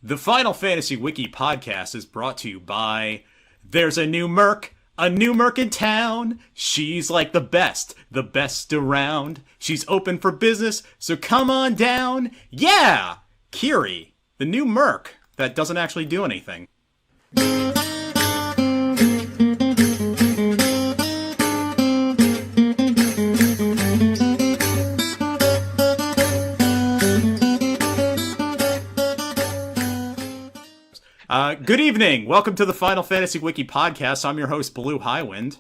The Final Fantasy Wiki Podcast is brought to you by There's a new Merc in town. She's like the best around. She's open for business, so come on down. Yeah! Kiri, the new Merc that doesn't actually do anything. Good evening. Welcome to the Final Fantasy Wiki Podcast. I'm your host, BlueHighwind.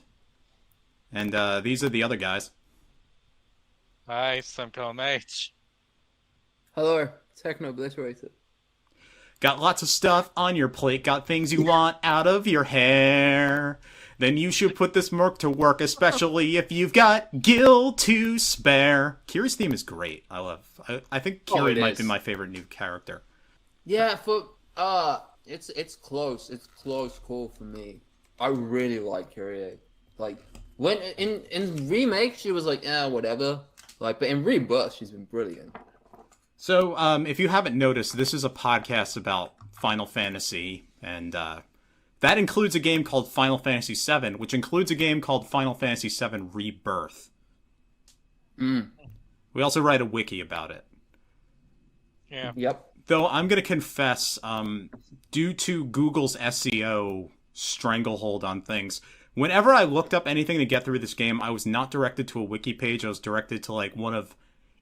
And these are the other guys. Hi, SomeColorMage. Hello, Technobliterator. Got lots of stuff on your plate. Got things you want out of your hair. Then you should put this Merc to work, especially if you've got gil to spare. Kiri's theme is great. I think Kiri might be my favorite new character. Yeah, it's close. It's close call for me. I really like Kyrie. Like when in remake she was like, whatever. Like, but in Rebirth she's been brilliant. So, if you haven't noticed, this is a podcast about Final Fantasy, and that includes a game called Final Fantasy VII, which includes a game called Final Fantasy VII Rebirth. We also write a wiki about it. Yeah. Yep. Though I'm going to confess, due to Google's SEO stranglehold on things, whenever I looked up anything to get through this game, I was not directed to a wiki page. I was directed to like one of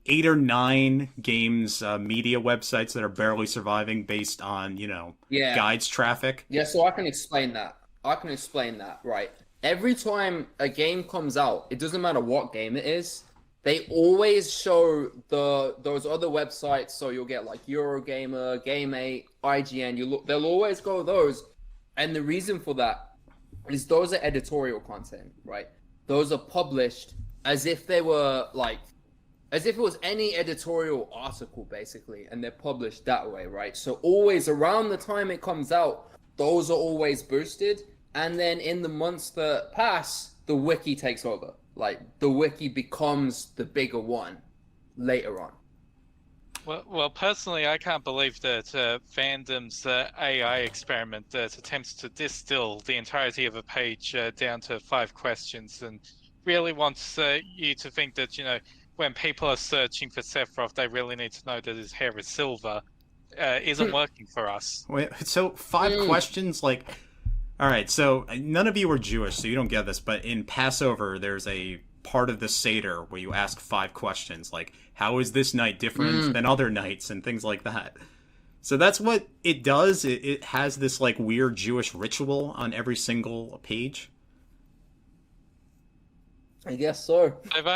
8 or 9 games media websites that are barely surviving based on, guides traffic. Yeah, so I can explain that. Right. Every time a game comes out, it doesn't matter what game it is, they always show those other websites, so you'll get like Eurogamer, Game8, IGN. They'll always go those, and the reason for that is those are editorial content, right? Those are published as if they were as if it was any editorial article, basically, and they're published that way, right? So always around the time it comes out, those are always boosted, and then in the months that pass, the wiki takes over. Like, the wiki becomes the bigger one later on. Well, personally, I can't believe that fandom's AI experiment that attempts to distill the entirety of a page down to 5 questions and really wants you to think that, when people are searching for Sephiroth, they really need to know that his hair is silver, isn't working for us. Wait, so 5 questions, like... Alright, so none of you are Jewish, so you don't get this, but in Passover, there's a part of the Seder where you ask 5 questions, like, how is this night different than other nights, and things like that. So that's what it does. It has this, like, weird Jewish ritual on every single page. I guess so. They've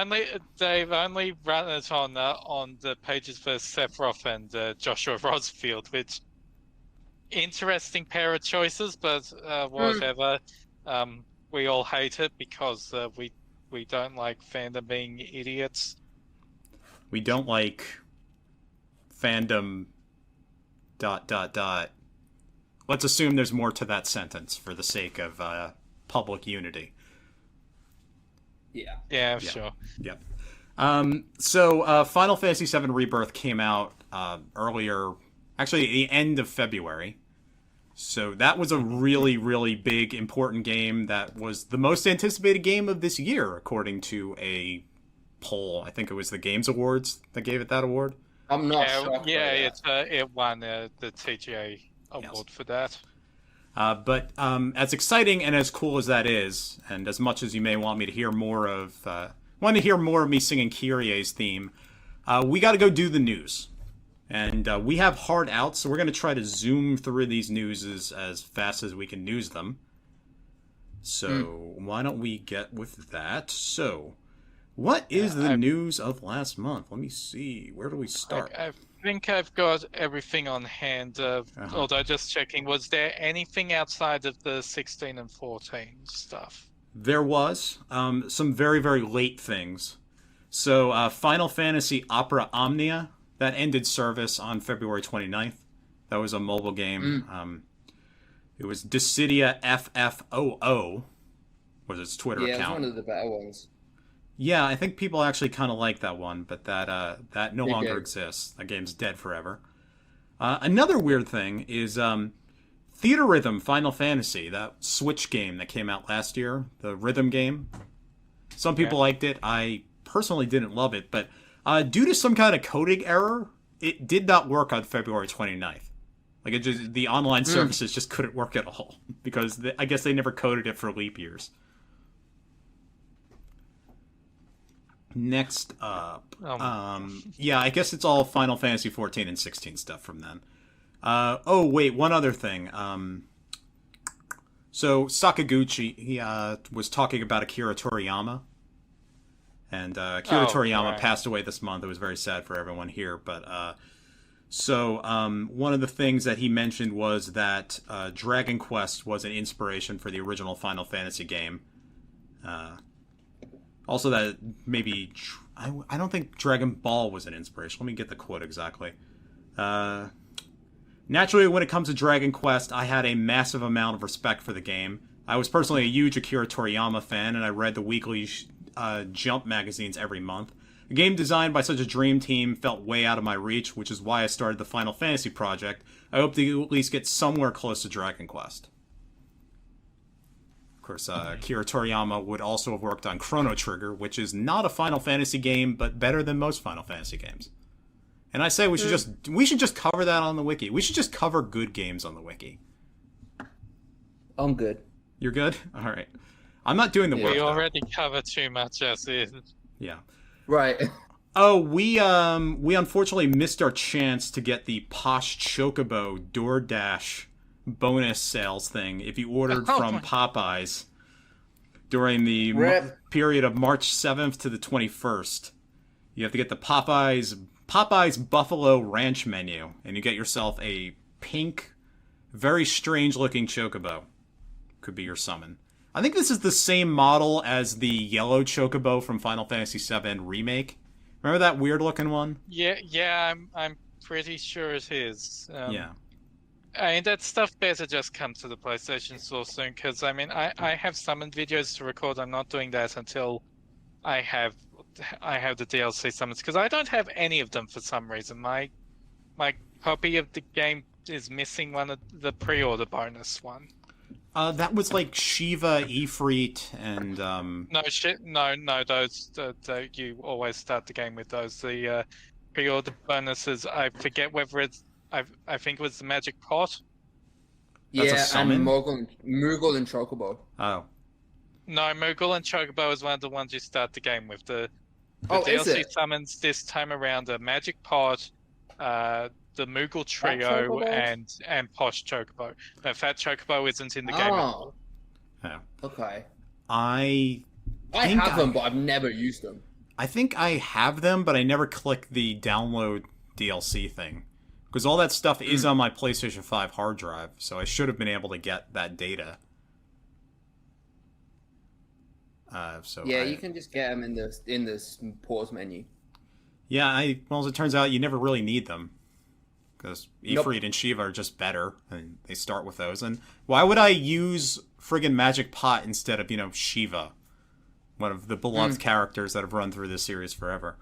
only run it on the pages for Sephiroth and Joshua Rosfield, which... interesting pair of choices, but whatever. We all hate it because we don't like fandom being idiots. We don't like fandom ... Let's assume there's more to that sentence for the sake of public unity. Yeah, sure. Yep. So Final Fantasy VII Rebirth came out earlier, actually at the end of February. So that was a really, really big, important game that was the most anticipated game of this year, according to a poll. I think it was the Games Awards that gave it that award. I'm not shocked. Yeah, it won the TGA award for that. But as exciting and as cool as that is, and as much as you may want me to hear more of, me singing Kyrie's theme, we got to go do the news. And we have hard outs, so we're going to try to zoom through these newses as fast as we can news them. So why don't we get with that? So, what is the news of last month? Let me see. Where do we start? I think I've got everything on hand. Although just checking, was there anything outside of the 16 and 14 stuff? There was some very, very late things. So Final Fantasy Opera Omnia, that ended service on February 29th. That was a mobile game. It was Dissidia FFOO, was its Twitter account. Yeah, it's one of the better ones. Yeah, I think people actually kind of like that one, but that no longer exists. That game's dead forever. Another weird thing is Theater Rhythm Final Fantasy, that Switch game that came out last year, the rhythm game. Some people liked it. I personally didn't love it, but due to some kind of coding error, it did not work on February 29th. Like, the online services just couldn't work at all, because I guess they never coded it for leap years. Next up, yeah, I guess it's all Final Fantasy 14 and 16 stuff from then. Oh, wait, one other thing. So Sakaguchi, he was talking about Akira Toriyama. And Akira Toriyama passed away this month. It was very sad for everyone here. But one of the things that he mentioned was that Dragon Quest was an inspiration for the original Final Fantasy game. Also that maybe... I don't think Dragon Ball was an inspiration. Let me get the quote exactly. Naturally, when it comes to Dragon Quest, I had a massive amount of respect for the game. I was personally a huge Akira Toriyama fan, and I read the weekly Jump magazines every month. A game designed by such a dream team felt way out of my reach, which is why I started the Final Fantasy project. I hope to at least get somewhere close to Dragon Quest. Of course, Akira Toriyama would also have worked on Chrono Trigger, which is not a Final Fantasy game, but better than most Final Fantasy games. And I say we should just cover that on the wiki. We should just cover good games on the wiki. I'm good. You're good? All right. I'm not doing the work. We already cover too much as is. Yeah. Right. Oh, we unfortunately missed our chance to get the Posh Chocobo DoorDash bonus sales thing if you ordered from Popeyes during the period of March 7th to the 21st. You have to get the Popeyes Buffalo Ranch menu, and you get yourself a pink, very strange-looking Chocobo. Could be your summon. I think this is the same model as the yellow Chocobo from Final Fantasy VII Remake. Remember that weird-looking one? Yeah, I'm pretty sure it is. Yeah. I mean, that stuff better just come to the PlayStation Store soon, because, I mean, I have summon videos to record. I'm not doing that until I have the DLC summons, because I don't have any of them for some reason. My copy of the game is missing one of the pre-order bonus one. That was like Shiva, Ifrit, and No, those you always start the game with those. The pre-order bonuses. I forget whether it's. I think it was the Magic Pot. That's a and summon? Moogle and Chocobo. Oh. No, Moogle and Chocobo is one of the ones you start the game with. The is DLC it? summons this time around a Magic Pot, the Moogle Trio, and Posh Chocobo. No, Fat Chocobo isn't in the game at all. Oh. Okay. I have them, but I've never used them. I think I have them, but I never click the download DLC thing. Because all that stuff is on my PlayStation 5 hard drive, so I should have been able to get that data. You can just get them in this pause menu. Yeah, well, as it turns out, you never really need them. Because Ifrit and Shiva are just better, and they start with those. And why would I use friggin' Magic Pot instead of, Shiva? One of the beloved characters that have run through this series forever.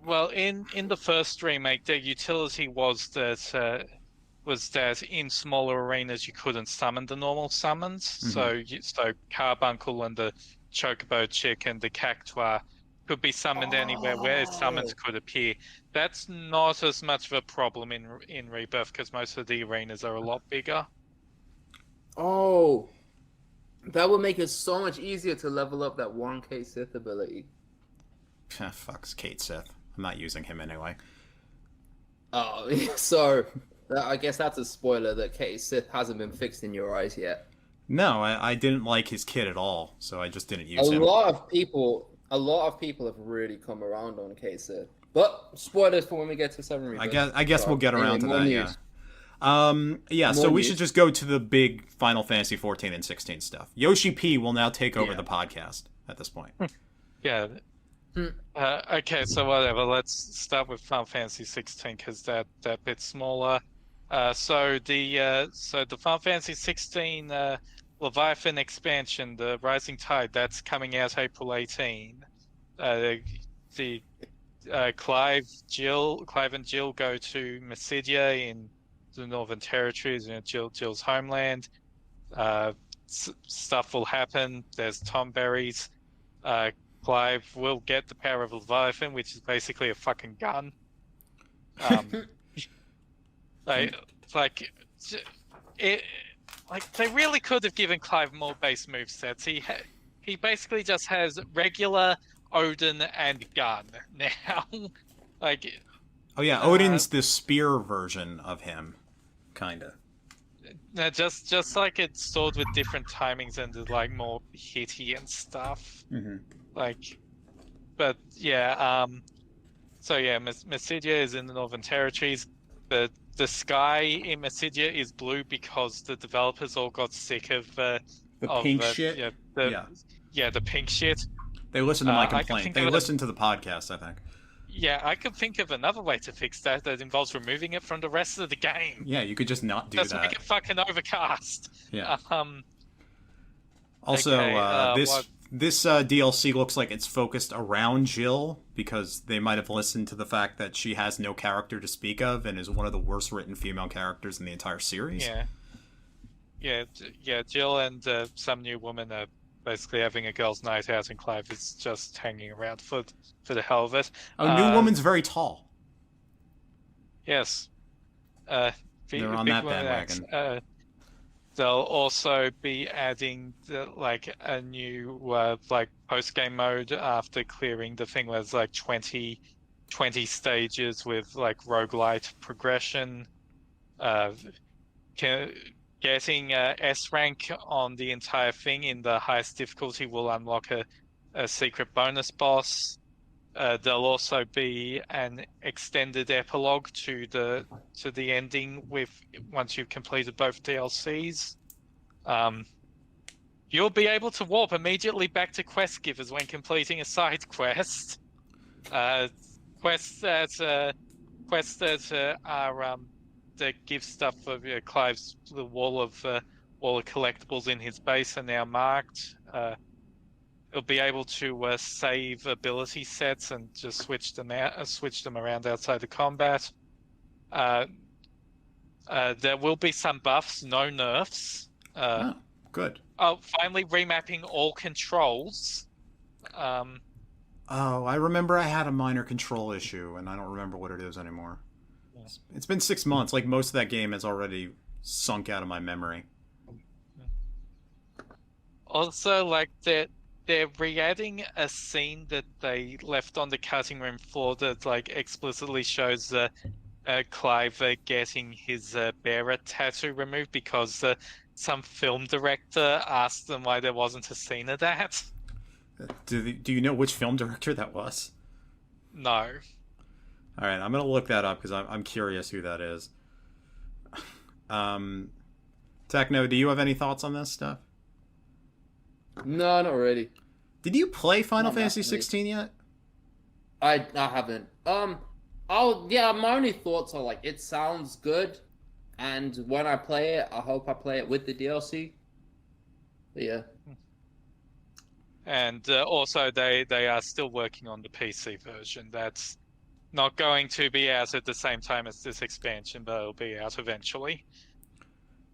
Well, in the first remake, the utility was that in smaller arenas you couldn't summon the normal summons. Mm-hmm. So Carbuncle and the Chocobo Chick and the Cactua could be summoned anywhere where summons could appear. That's not as much of a problem in Rebirth, because most of the arenas are a lot bigger. Oh, that would make it so much easier to level up that 1K Sith ability. Fuck's Kate Sith. I'm not using him anyway. Oh, so I guess that's a spoiler that Kate Sith hasn't been fixed in your eyes yet. No, I didn't like his kid at all, so I just didn't use him. A lot of people have really come around on Kate Sith. But spoilers for when we get to 7 Rebirth. I guess we'll get around to that, news. So we should just go to the big Final Fantasy 14 and 16 stuff. Yoshi P will now take over the podcast at this point. Yeah. Okay, so whatever. Let's start with Final Fantasy 16 because that bit's smaller. So the Final Fantasy 16 Leviathan expansion, the Rising Tide, that's coming out April 18. Clive and Jill go to Mysidia in the Northern Territories, Jill's homeland. Stuff will happen. There's Tomberries. Clive will get the power of Leviathan, which is basically a fucking gun. They really could have given Clive more base movesets. He basically just has regular Odin and gun now. Oh yeah, Odin's the spear version of him, kinda. Just like it's stored with different timings and is more hitty and stuff. Mm-hmm. But yeah, so yeah, Mysidia is in the Northern Territories. The sky in Mysidia is blue because the developers all got sick of the pink shit. Yeah, the pink shit. They listened to my complaint. They listened to the podcast, I think. Yeah, I could think of another way to fix that involves removing it from the rest of the game. Yeah, you could just not do that. Just make it fucking overcast. Yeah. Also, this DLC looks like it's focused around Jill because they might have listened to the fact that she has no character to speak of and is one of the worst written female characters in the entire series. Yeah, Jill and some new woman are basically having a girls' night out, and Clive is just hanging around for the hell of it. New woman's very tall. Yes. They're on that bandwagon. They'll also be adding a new post-game mode after clearing the thing where there's 20 stages with roguelite progression. Getting S rank on the entire thing in the highest difficulty will unlock a secret bonus boss. There'll also be an extended epilogue to the ending once you've completed both DLCs. You'll be able to warp immediately back to quest givers when completing a side quest. Quests that give stuff for Clive's the wall of collectibles in his base are now marked. It'll be able to save ability sets and just switch them around outside of combat. There will be some buffs, no nerfs. Good. Finally remapping all controls. I remember I had a minor control issue, and I don't remember what it is anymore. It's been 6 months. Most of that game has already sunk out of my memory. Also, they're re-adding a scene that they left on the cutting room floor that explicitly shows Clive getting his bearer tattoo removed because some film director asked them why there wasn't a scene of that. Do you know which film director that was? No. All right, I'm gonna look that up because I'm curious who that is. Techno, do you have any thoughts on this stuff? No, not really. Did you play Final Fantasy 16 yet? I haven't. My only thoughts are it sounds good, and when I play it, I hope I play it with the DLC. But yeah. And also, they are still working on the PC version. That's not going to be out at the same time as this expansion, but it'll be out eventually.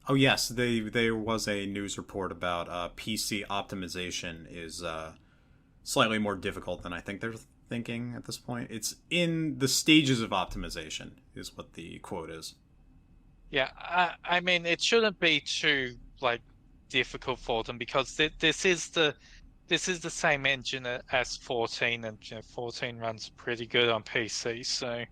Oh yes, there was a news report about PC optimization is slightly more difficult than I think they're thinking at this point. It's in the stages of optimization, is what the quote is. Yeah, I mean, it shouldn't be too difficult for them because this is the same engine as 14, and 14 runs pretty good on PC. So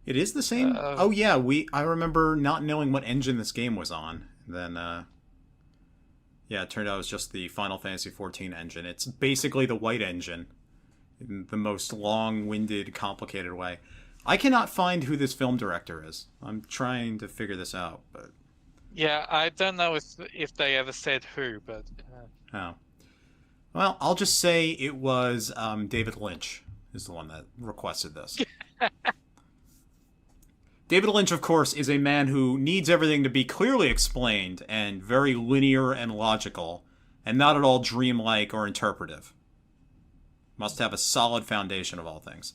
it is the same. I remember not knowing what engine this game was on. Then, it turned out it was just the Final Fantasy 14 engine. It's basically the white engine in the most long-winded, complicated way. I cannot find who this film director is. I'm trying to figure this out, but. Yeah, I don't know if they ever said who, but... Oh. Well, I'll just say it was David Lynch is the one that requested this. David Lynch, of course, is a man who needs everything to be clearly explained and very linear and logical, and not at all dreamlike or interpretive. Must have a solid foundation of all things.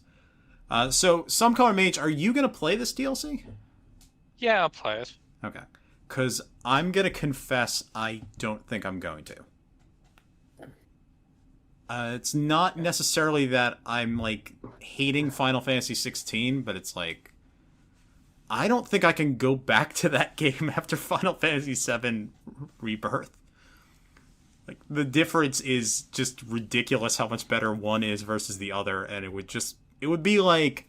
So, SomeColorMage, are you going to play this DLC? Yeah, I'll play it. Okay. Because I'm going to confess I don't think I'm going to. It's not necessarily that I'm, like, hating Final Fantasy 16, but it's like, I don't think I can go back to that game after Final Fantasy VII Rebirth. Like, the difference is just ridiculous how much better one is versus the other, and it would be like,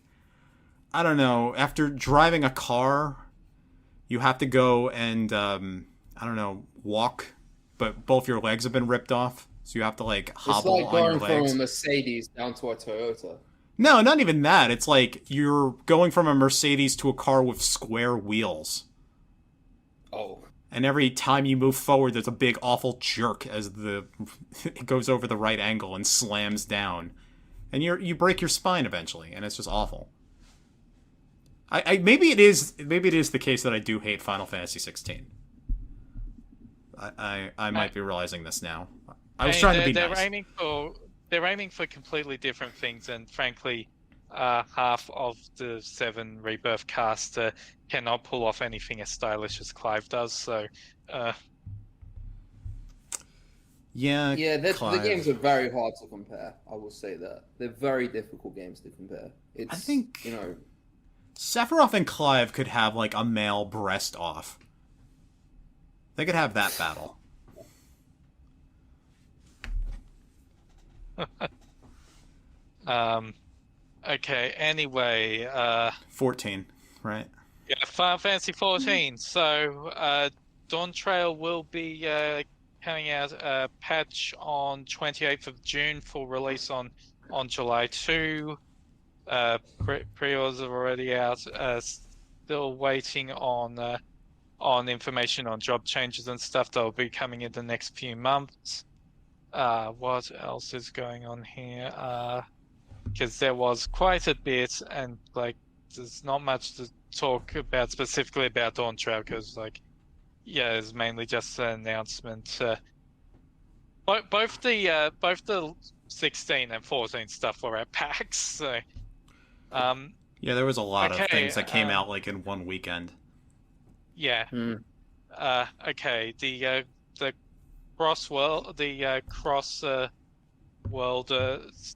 I don't know, after driving a car, you have to go and, I don't know, walk, but both your legs have been ripped off, so you have to, like, hobble on your legs. It's like going from a Mercedes down to a Toyota. No, not even that. It's like you're going from a Mercedes to a car with square wheels. Oh. And every time you move forward, there's a big awful jerk as it goes over the right angle and slams down. And you break your spine eventually, and it's just awful. Maybe it is the case that I do hate Final Fantasy 16. I might be realizing this now. I was trying to be nice. They're aiming for completely different things, and frankly, half of the 7 Rebirth cast cannot pull off anything as stylish as Clive does. So, yeah, the games are very hard to compare. I will say that they're very difficult games to compare. I think Sephiroth and Clive could have like a male breast off. They could have that battle. Okay, anyway, 14, right? Yeah, Final Fantasy 14. So, Dawn Trail will be coming out a patch on 28th of June for release on July 2. Pre-orders are already out. Still waiting on information on job changes and stuff that will be coming in the next few months. What else is going on here? Because there was quite a bit, and like, there's not much to talk about specifically about Dawn Trail, because it's mainly just an announcement. Both the 16 and 14 stuff were at PAX. So, yeah, there was a lot of things that came out like in one weekend. Yeah. Okay. The cross world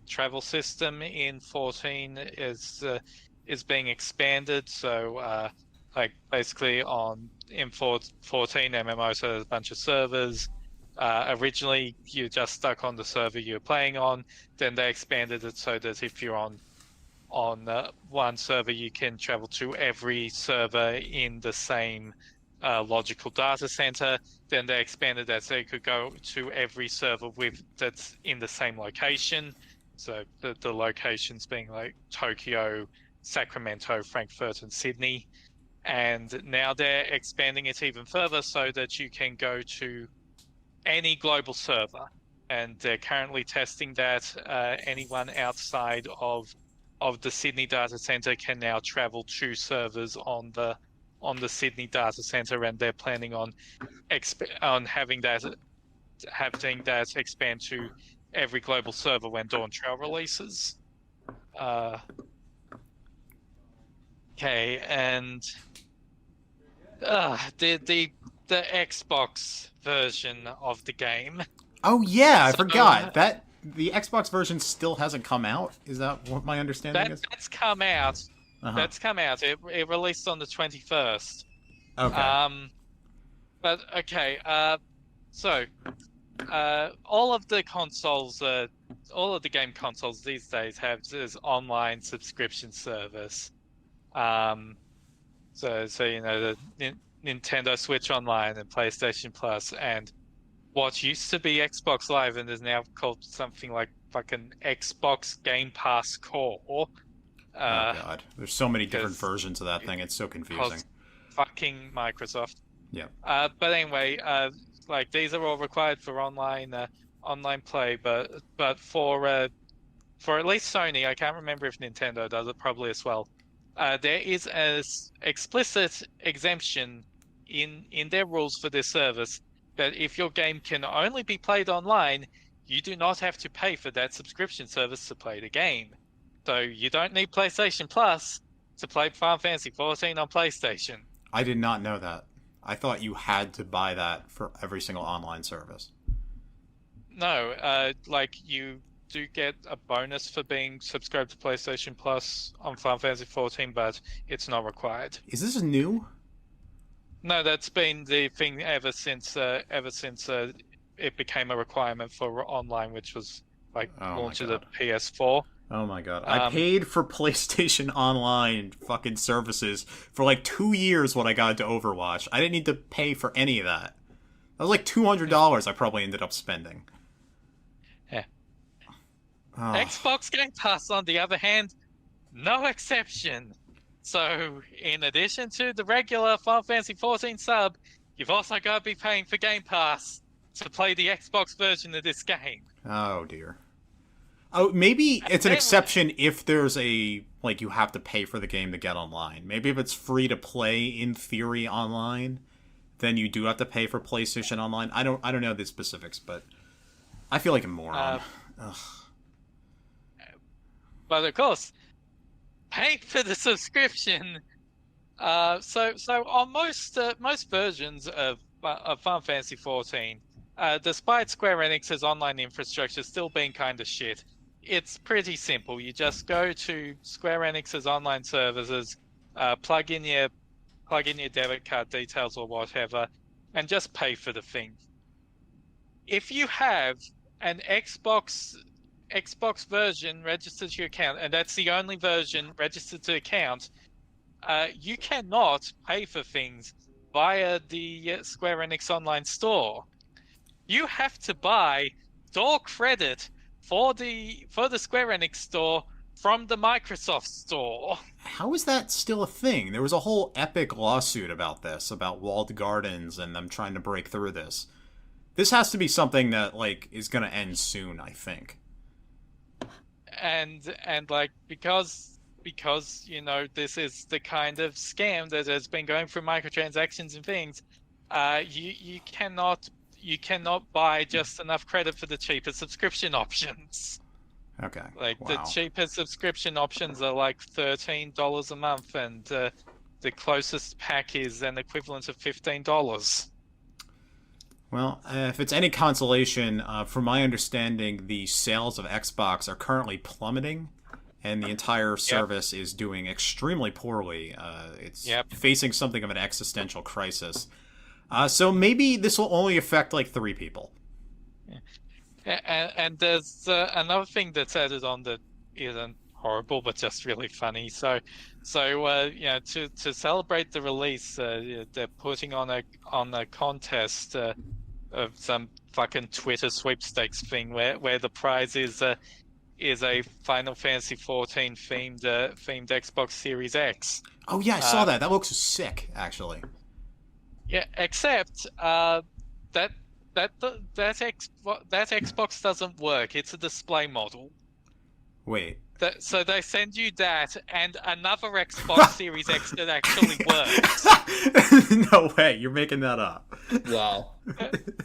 travel system in 14 is being expanded. So basically in 14 MMO, so there's a bunch of servers. Originally you just stuck on the server you're playing on. Then they expanded it so that if you're on one server, you can travel to every server in the same logical data center. Then they expanded that so you could go to every server that's in the same location. So the locations being like Tokyo, Sacramento, Frankfurt, and Sydney. And now they're expanding it even further so that you can go to any global server. And they're currently testing that anyone outside of the Sydney data center can now travel to servers on the Sydney data center, and they're planning on having that expand to every global server when Dawn Trail releases. Okay, and the Xbox version of the game. Oh yeah, I forgot that the Xbox version still hasn't come out. Is that what my understanding is? That's come out. That's come out. It released on the 21st. Okay. But okay. So, all of the consoles, all of the game consoles these days have this online subscription service. So the Nintendo Switch Online and PlayStation Plus, and what used to be Xbox Live and is now called something like fucking Xbox Game Pass Core. Oh god, there's so many different versions of that thing. It's so confusing. Fucking Microsoft. Yeah. But anyway, these are all required for online play, but for at least Sony, I can't remember if Nintendo does it, probably as well. There is an explicit exemption in their rules for this service that if your game can only be played online, you do not have to pay for that subscription service to play the game. So you don't need PlayStation Plus to play Final Fantasy XIV on PlayStation. I did not know that. I thought you had to buy that for every single online service. No, like you do get a bonus for being subscribed to PlayStation Plus on Final Fantasy XIV, but it's not required. Is this new? No, that's been the thing ever since it became a requirement for online, which was like launch of the PS4. Oh my god. I paid for PlayStation Online fucking services for like 2 years when I got into Overwatch. I didn't need to pay for any of that. That was like $200 I probably ended up spending. Yeah. Oh. Xbox Game Pass, on the other hand, no exception. So, in addition to the regular Final Fantasy XIV sub, you've also got to be paying for Game Pass to play the Xbox version of this game. Oh dear. Oh, maybe it's an exception if there's you have to pay for the game to get online. Maybe if it's free to play in theory online, then you do have to pay for PlayStation Online. I don't know the specifics, but I feel like a moron. But of course, pay for the subscription. So on most versions of Final Fantasy XIV, despite Square Enix's online infrastructure still being kind of shit, it's pretty simple. You just go to Square Enix's online services, plug in your debit card details or whatever, and just pay for the thing. If you have an Xbox version registered to your account, and that's the only version registered to account, you cannot pay for things via the Square Enix online store. You have to buy store credit for the Square Enix store from the Microsoft store. How is that still a thing? There was a whole epic lawsuit about this, about walled gardens and them trying to break through this. This has to be something that is going to end soon, I think. And because this is the kind of scam that has been going through microtransactions and things, you cannot buy just enough credit for the cheaper subscription options. Okay. The cheapest subscription options are like $13 a month, and the closest pack is an equivalent of $15. Well, if it's any consolation, from my understanding, the sales of Xbox are currently plummeting, and the entire service is doing extremely poorly. It's facing something of an existential crisis. So maybe this will only affect 3 people. And there's another thing that's added on that isn't horrible, but just really funny. So to celebrate the release, they're putting on a contest of some fucking Twitter sweepstakes thing where the prize is a Final Fantasy XIV themed Xbox Series X. Oh yeah, I saw that. That looks sick, actually. Yeah, except that Xbox doesn't work. It's a display model. Wait. So they send you that and another Xbox Series X that actually works. No way, you're making that up. Wow.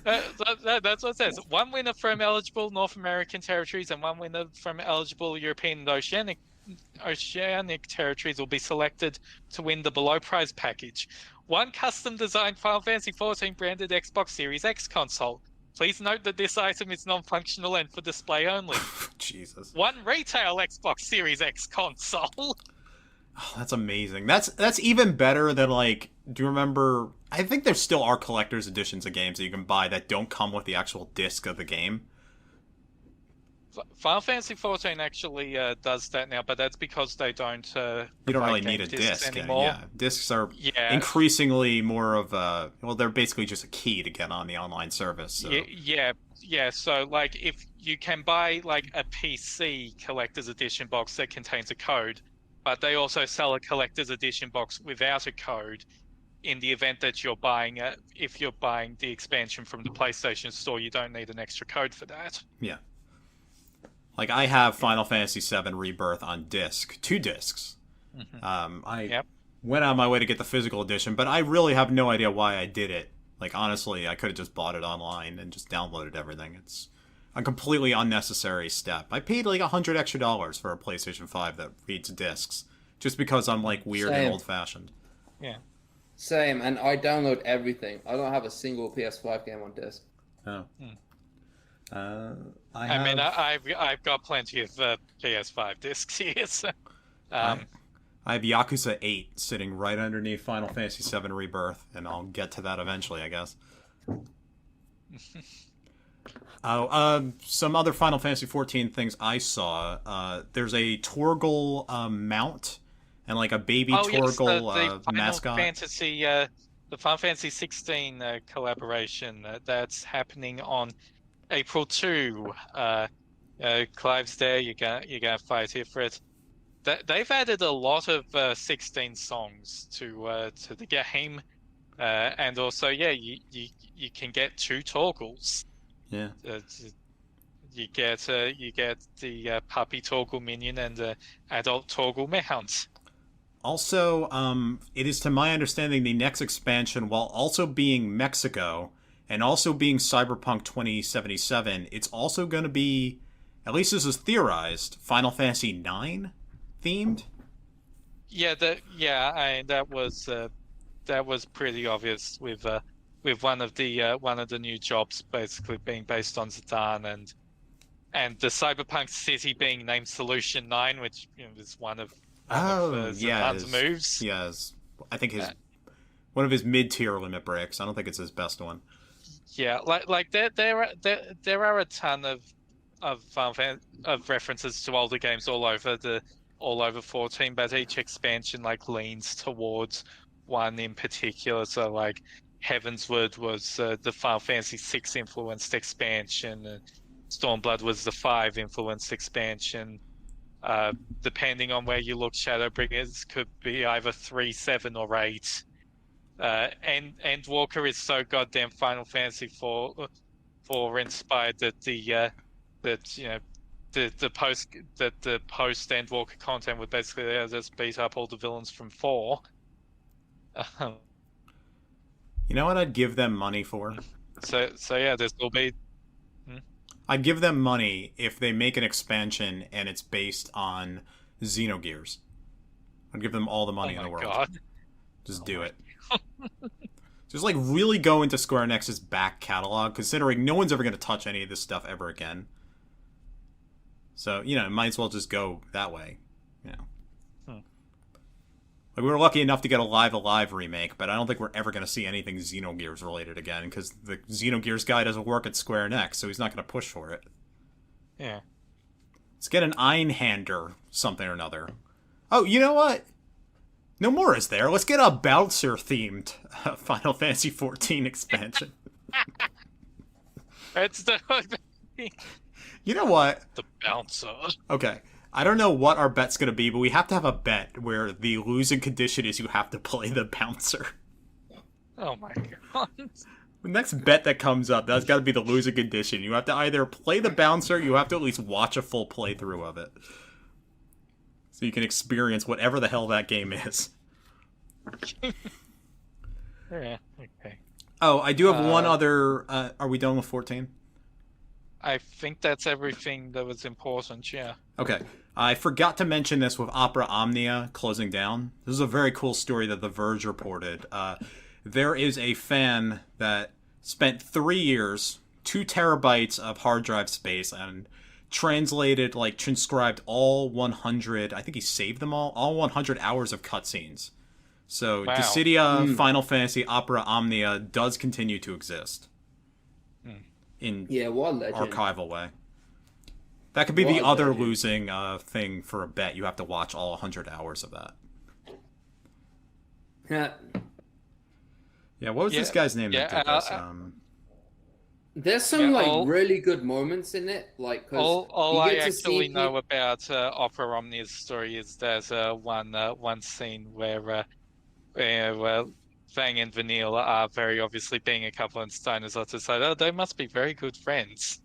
That's what it says. One winner from eligible North American territories and one winner from eligible European and Oceanic territories will be selected to win the below prize package. One custom-designed Final Fantasy XIV branded Xbox Series X console. Please note that this item is non-functional and for display only. Jesus. One retail Xbox Series X console. Oh, that's amazing. That's even better than do you remember? I think there still are collector's editions of games that you can buy that don't come with the actual disc of the game. Final Fantasy XIV actually does that now, but that's because they don't. You don't really need a disc anymore. Yeah, discs are increasingly more of a. Well, they're basically just a key to get on the online service. So. Yeah. So, if you can buy a PC collector's edition box that contains a code, but they also sell a collector's edition box without a code. In the event that you're buying if you're buying the expansion from the PlayStation Store, you don't need an extra code for that. Yeah. I have Final Fantasy VII Rebirth on disc, 2 discs. Mm-hmm. I went out of my way to get the physical edition, but I really have no idea why I did it. Honestly, I could have just bought it online and just downloaded everything. It's a completely unnecessary step. I paid like $100 extra for a PlayStation 5 that reads discs, just because I'm like weird Same. and old-fashioned. Yeah. Same, and I download everything. I don't have a single PS5 game on disc. Oh. I've got plenty of PS5 discs here. So, I have Yakuza 8 sitting right underneath Final Fantasy VII Rebirth, and I'll get to that eventually, I guess. Some other Final Fantasy 14 things I saw. There's a Torgal mount and like a baby Torgal the mascot. The Final Fantasy 16 collaboration that's happening on April 2. Clive's there. You're gonna fight here for it. They've added a lot of 16 songs to the game, and also you can get 2 Torgals. Yeah. You get the puppy Torgal minion and the adult Torgal mount. Also, it is to my understanding the next expansion, while also being Mexico and also being Cyberpunk 2077, it's also going to be, at least this is theorized, Final Fantasy IX themed. Yeah, that was pretty obvious with one of the new jobs basically being based on Zidane and the Cyberpunk city being named Solution 9, which is one of Zidane's moves. Yes, I think one of his mid-tier limit breaks. I don't think it's his best one. Yeah, like there are a ton of references to older games all over 14, but each expansion like leans towards one in particular. So like Heavensward was the Final Fantasy VI influenced expansion, and Stormblood was the 5 influenced expansion. Depending on where you look, Shadowbringers could be either 3, 7, or 8. And Endwalker is so goddamn Final Fantasy 4 inspired that the post Endwalker content would basically just beat up all the villains from 4. You know what I'd give them money for? So yeah, this will be. I'd give them money if they make an expansion and it's based on Xenogears. I'd give them all the money in the world. God. Just do it. Just like really go into Square Enix's back catalog, considering no one's ever going to touch any of this stuff ever again. So, might as well just go that way. Like, we were lucky enough to get a Live Alive remake, but I don't think we're ever going to see anything Xenogears related again, because the Xenogears guy doesn't work at Square Enix, so he's not going to push for it. Yeah. Let's get an Einhander something or another. Oh, you know what? Nomura's there. Let's get a Bouncer-themed Final Fantasy XIV expansion. It's the... You know what? The Bouncer. Okay. I don't know what our bet's going to be, but we have to have a bet where the losing condition is you have to play the Bouncer. Oh my god. The next bet that comes up, that's got to be the losing condition. You have to either play the Bouncer, you have to at least watch a full playthrough of it. So you can experience whatever the hell that game is. Yeah, okay. Oh, I do have one other... are we done with 14? I think that's everything that was important, yeah. Okay. I forgot to mention this with Opera Omnia closing down. This is a very cool story that The Verge reported. There is a fan that spent 3 years, 2 terabytes of hard drive space, and transcribed all 100, I think he saved them all 100 hours of cutscenes. So wow. Dissidia Final Fantasy Opera Omnia does continue to exist. In what a legend. archival way. That could be the other losing thing for a bet. You have to watch all 100 hours of that. Yeah, what was this guy's name that did this? There's some really good moments in it. Like, all I actually know about Opera Omnia's story is there's one scene where Fang and Vanille are very obviously being a couple, and Steiner's also said, "Oh, they must be very good friends."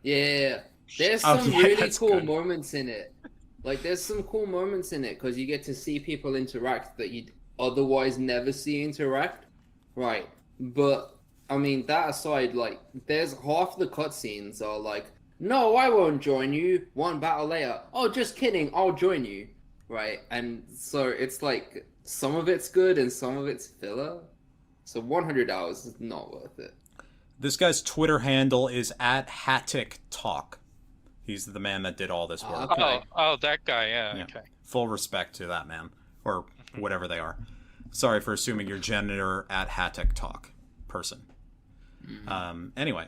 Yeah, there's some really cool good moments in it. Like, there's some cool moments in it because you get to see people interact that you'd otherwise never see interact. Right, but I mean, that aside, like, there's half the cutscenes are like, no, I won't join you. One battle later, oh, just kidding, I'll join you, right? And so it's like some of it's good and some of it's filler. So 100 hours is not worth it. This guy's Twitter handle is @HattickTalk. He's the man that did all this work. Okay. Oh, that guy. Yeah. Okay. Full respect to that man, or whatever they are. Sorry for assuming your gender @HattickTalk person. Anyway,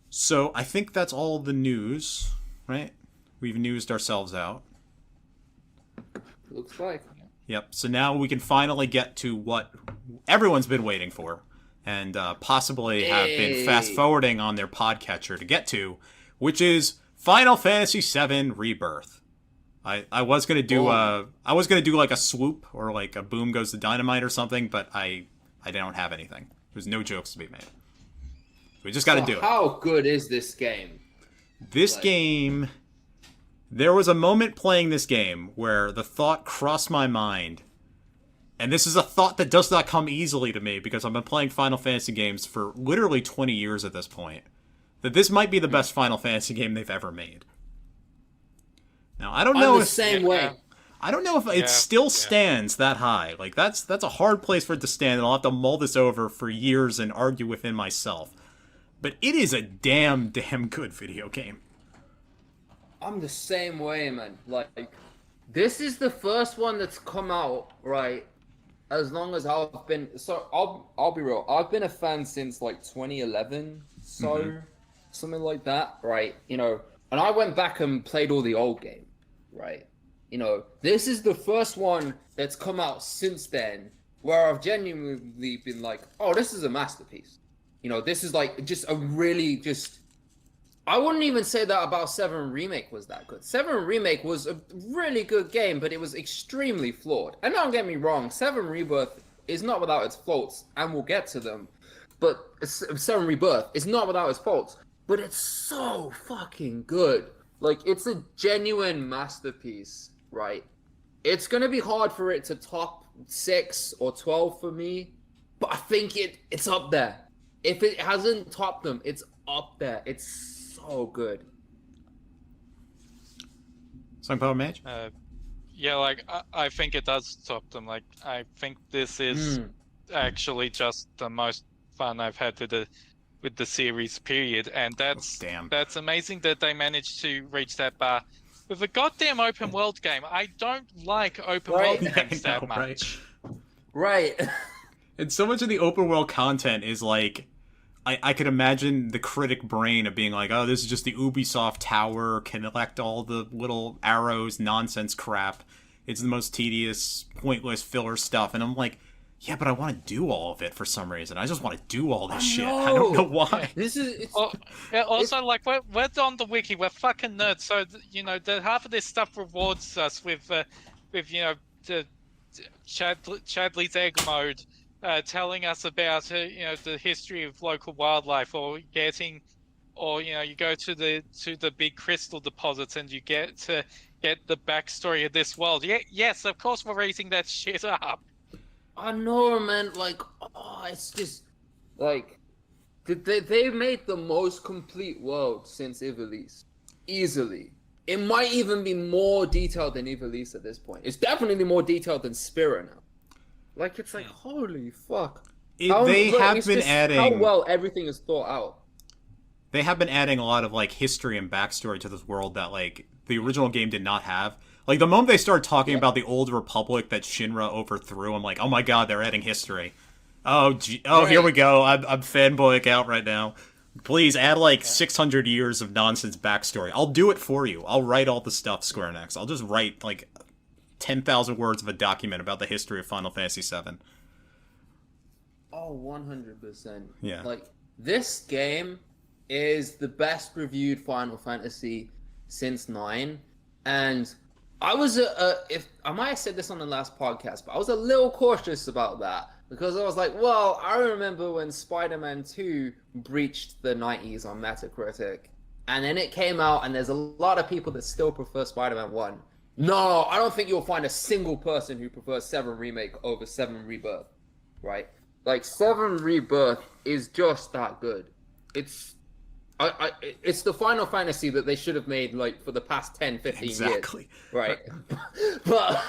so I think that's all the news, right? We've newsed ourselves out. Looks like. Yep. So now we can finally get to what everyone's been waiting for, and possibly have been fast forwarding on their podcatcher to get to, which is Final Fantasy VII Rebirth. I was gonna do like a swoop or like a boom goes the dynamite or something, but I don't have anything. There's no jokes to be made. We just got to do it. How good is this game? This game, there was a moment playing this game where the thought crossed my mind, and this is a thought that does not come easily to me because I've been playing Final Fantasy games for literally 20 years at this point, that this might be the best Final Fantasy game they've ever made. Now, I don't know I'm the same way. I don't know if it still stands that high. Like, that's a hard place for it to stand, and I'll have to mull this over for years and argue within myself. But it is a damn good video game. I'm the same way, man. Like, this is the first one that's come out, right? As long as I've been... So, I'll be real. I've been a fan since, like, 2011. So, something like that, right? You know, and I went back and played all the old games, right? You know, this is the first one that's come out since then where I've genuinely been like, oh, this is a masterpiece. You know, this is like just a really just... I wouldn't even say that about 7 Remake was that good. 7 Remake was a really good game, but it was extremely flawed. And don't get me wrong, 7 Rebirth is not without its faults, and we'll get to them. But 7 Rebirth is not without its faults, but it's so fucking good. Like, it's a genuine masterpiece, right? It's gonna be hard for it to top 6 or 12 for me, but I think it's up there. If it hasn't topped them, it's up there. It's so good. SomeColorMage? Yeah, like, I think it does top them. Like, I think this is actually just the most fun I've had with the series, period. And that's amazing that they managed to reach that bar. With a goddamn open world game, I don't like open world games that much. Right. And so much of the open world content is like, I could imagine the critic brain of being like, oh, this is just the Ubisoft tower, collect all the little arrows, nonsense crap. It's the most tedious, pointless filler stuff. And I'm like, yeah, but I want to do all of it for some reason. I just want to do all this shit. I don't know why. This is... like, we're on the wiki. We're fucking nerds. So, you know, half of this stuff rewards us with you know, the Chadley's egg mode. Telling us about you know, the history of local wildlife, or you know, you go to the big crystal deposits and you get to get the backstory of this world. Yeah, yes, of course we're raising that shit up. I know, man. Like, oh, it's just like they made the most complete world since Ivalice, easily. It might even be more detailed than Ivalice at this point. It's definitely more detailed than Spira now. Like, it's like, holy fuck. They have been adding... How well everything is thought out. They have been adding a lot of, like, history and backstory to this world that, like, the original game did not have. Like, the moment they started talking about the old Republic that Shinra overthrew, I'm like, oh my god, they're adding history. Right. Here we go. I'm fanboying out right now. Please, add, like, 600 years of nonsense backstory. I'll do it for you. I'll write all the stuff, Square Enix. I'll just write, like... 10,000 words of a document about the history of Final Fantasy VII. Oh, 100%. Yeah. Like, this game is the best reviewed Final Fantasy since 9. And I was, if I might have said this on the last podcast, but I was a little cautious about that. Because I was like, well, I remember when Spider-Man 2 breached the 90s on Metacritic. And then it came out, and there's a lot of people that still prefer Spider-Man 1. No, I don't think you'll find a single person who prefers 7 Remake over 7 Rebirth, right? Like 7 Rebirth is just that good. It's it's the Final Fantasy that they should have made like for the past 10, 15 exactly. years. Right. But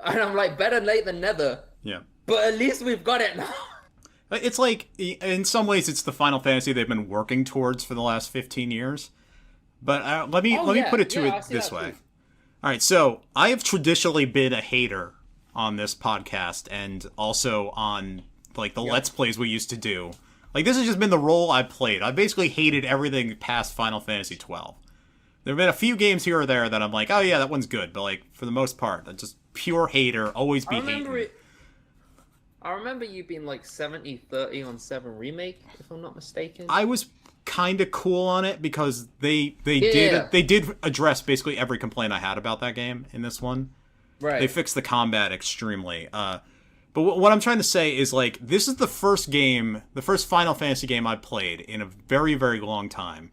and I'm like, better late than never. Yeah. But at least we've got it now. It's like, in some ways, it's the Final Fantasy they've been working towards for the last 15 years. But let me put it to it this way. All right, so I have traditionally been a hater on this podcast and also on like the Let's Plays we used to do. Like, this has just been the role I've played. I basically hated everything past Final Fantasy 12. There have been a few games here or there that I'm like, oh yeah, that one's good. But like, for the most part, I'm just pure hater, always be hating. I remember you being like 70-30 on 7 Remake, if I'm not mistaken. I was kind of cool on it because they did address basically every complaint I had about that game in this one. Right. They fixed the combat extremely. But what I'm trying to say is, like, this is the first Final Fantasy game I've played in a very, very long time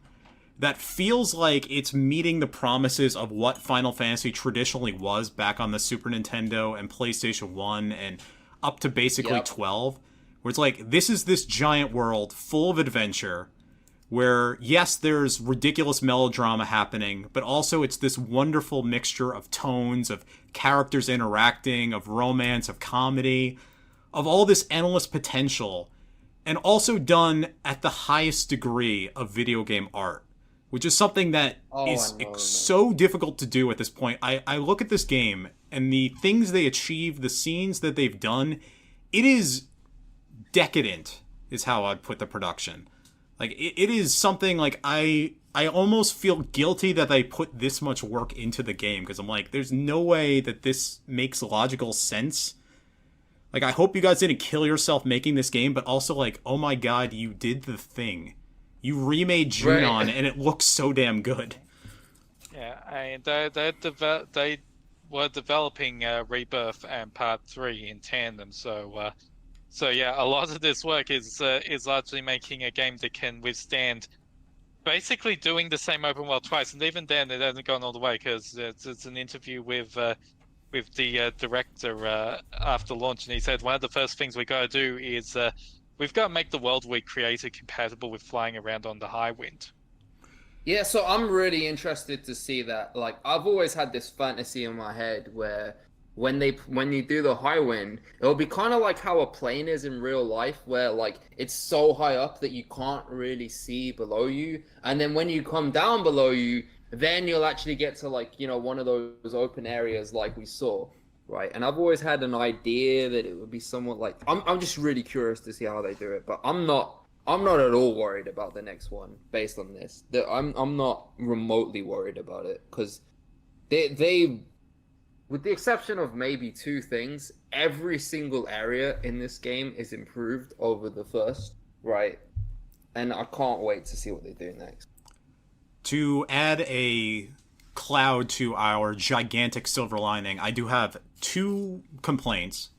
that feels like it's meeting the promises of what Final Fantasy traditionally was back on the Super Nintendo and PlayStation 1 and up to basically 12, where it's like, this is this giant world full of adventure where, yes, there's ridiculous melodrama happening, but also it's this wonderful mixture of tones, of characters interacting, of romance, of comedy, of all this endless potential, and also done at the highest degree of video game art, which is something that is so difficult to do at this point. I look at this game, and the things they achieve, the scenes that they've done, it is decadent, is how I'd put the production. Like, it is something, like, I almost feel guilty that they put this much work into the game, because I'm like, there's no way that this makes logical sense. Like, I hope you guys didn't kill yourself making this game, but also, like, oh my god, you did the thing. You remade Junon, and it looks so damn good. Yeah, and they were developing Rebirth and Part 3 in tandem, so yeah, a lot of this work is largely making a game that can withstand basically doing the same open world twice, and even then it hasn't gone all the way, because it's an interview with the director after launch, and he said one of the first things we got to do is we've got to make the world we created compatible with flying around on the Highwind. Yeah, so I'm really interested to see that. Like, I've always had this fantasy in my head where when you do the Highwind, it'll be kind of like how a plane is in real life, where like it's so high up that you can't really see below you, and then when you come down below you, then you'll actually get to, like, you know, one of those open areas like we saw, right? And I've always had an idea that it would be somewhat like, I'm just really curious to see how they do it, but I'm not at all worried about the next one based on this. I'm not remotely worried about it, because they with the exception of maybe 2 things, every single area in this game is improved over the first, right? And I can't wait to see what they do next. To add a cloud to our gigantic silver lining, I do have 2 complaints.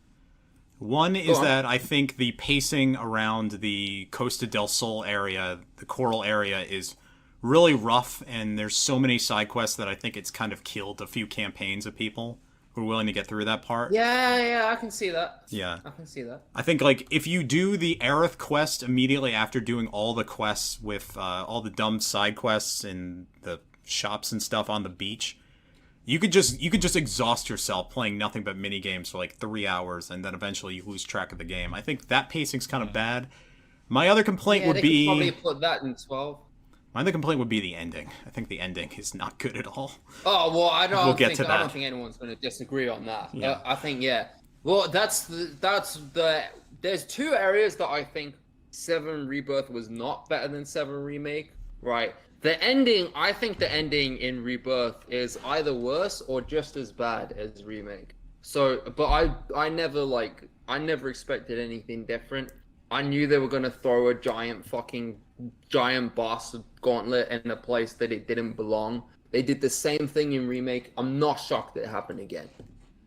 One is that I think the pacing around the Costa del Sol area, the coral area, is really rough, and there's so many side quests that I think it's kind of killed a few campaigns of people who are willing to get through that part. Yeah, I can see that. Yeah. I can see that. I think, like, if you do the Aerith quest immediately after doing all the quests with all the dumb side quests and the shops and stuff on the beach, you could just exhaust yourself playing nothing but mini games for like 3 hours, and then eventually you lose track of the game. I think that pacing's kind of bad. My other complaint would be, probably put that in 12. My other complaint would be the ending. I think the ending is not good at all. Oh well, I don't think anyone's going to disagree on that. Yeah. I think Well, there's 2 areas that I think 7 Rebirth was not better than 7 Remake. Right. I think the ending in Rebirth is either worse or just as bad as Remake. So, but I never expected anything different. I knew they were going to throw a giant boss gauntlet in a place that it didn't belong. They did the same thing in Remake. I'm not shocked it happened again.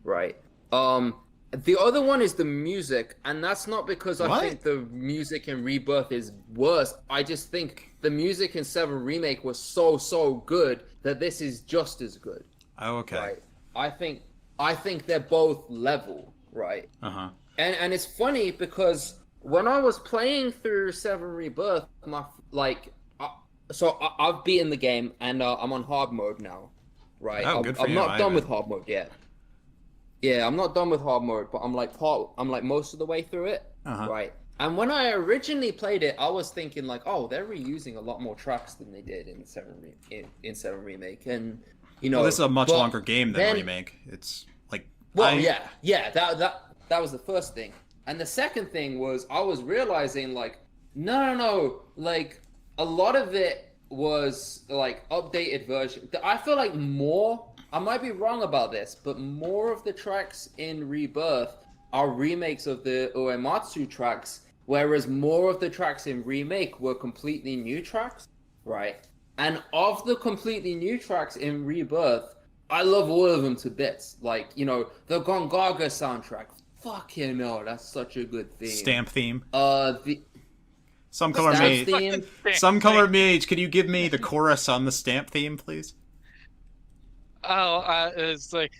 Right. The other one is the music, and that's not because I think the music in Rebirth is worse. I just think the music in 7 Remake was so good that this is just as good. Oh, okay. Right? I think they're both level, right? Uh-huh. And it's funny because when I was playing through 7 Rebirth, I've beaten the game and I'm on hard mode now, right? Oh, good for I'm you. not done with hard mode yet. Yeah, I'm not done with hard mode, but I'm like most of the way through it, right? And when I originally played it, I was thinking like, oh, they're reusing a lot more tracks than they did in 7 Remake, and you know, well, this is a much longer game than Remake. It's like, that was the first thing, and the second thing was I was realizing like, no, like a lot of it was like updated version. I feel like more. I might be wrong about this, but more of the tracks in Rebirth are remakes of the Uematsu tracks, whereas more of the tracks in Remake were completely new tracks, right? And of the completely new tracks in Rebirth, I love all of them to bits. Like, you know, the Gongaga soundtrack. Fuck you know, that's such a good theme. Stamp theme. The SomeColorMage. SomeColorMage, could you give me the chorus on the stamp theme, please? Oh, it's like,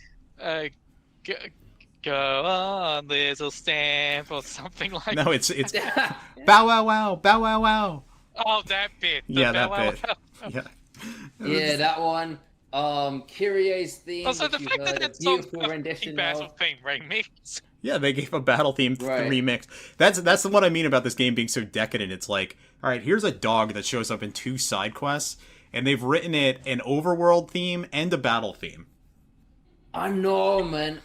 go on, little stamp, or something like that. No, it's bow wow wow, bow wow wow. Oh, that bit. Yeah, that bit. Yeah. Yeah, that one. Kyrie's theme. Also, the fact that it's beautiful rendition battle theme remix. Yeah, they gave a battle theme remix. That's what I mean about this game being so decadent. It's like, all right, here's a dog that shows up in 2 side quests, and they've written it an overworld theme and a battle theme. I know, man.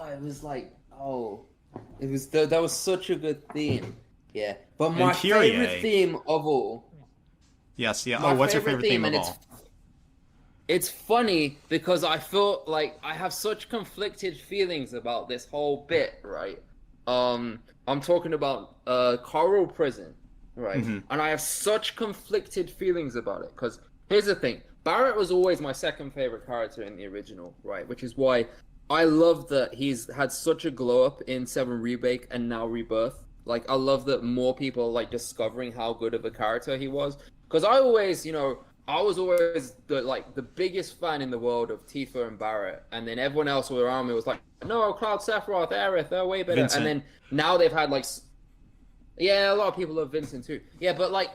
It was like, that was such a good theme. Yeah, but my favorite theme of all. Yes, yeah. Oh, what's your favorite theme of all? It's funny because I feel like I have such conflicted feelings about this whole bit, right? I'm talking about Coral Prison, right? Mm-hmm. And I have such conflicted feelings about it because here's the thing: Barrett was always my second favorite character in the original, right? Which is why I love that he's had such a glow up in 7 Remake and now Rebirth. Like, I love that more people are like discovering how good of a character he was. Because I always, you know, I was always the biggest fan in the world of Tifa and Barrett, and then everyone else around me was like, no, Cloud, Sephiroth, Aerith, they're way better. Vincent. And then now they've had like, yeah, a lot of people love Vincent too. Yeah, but like,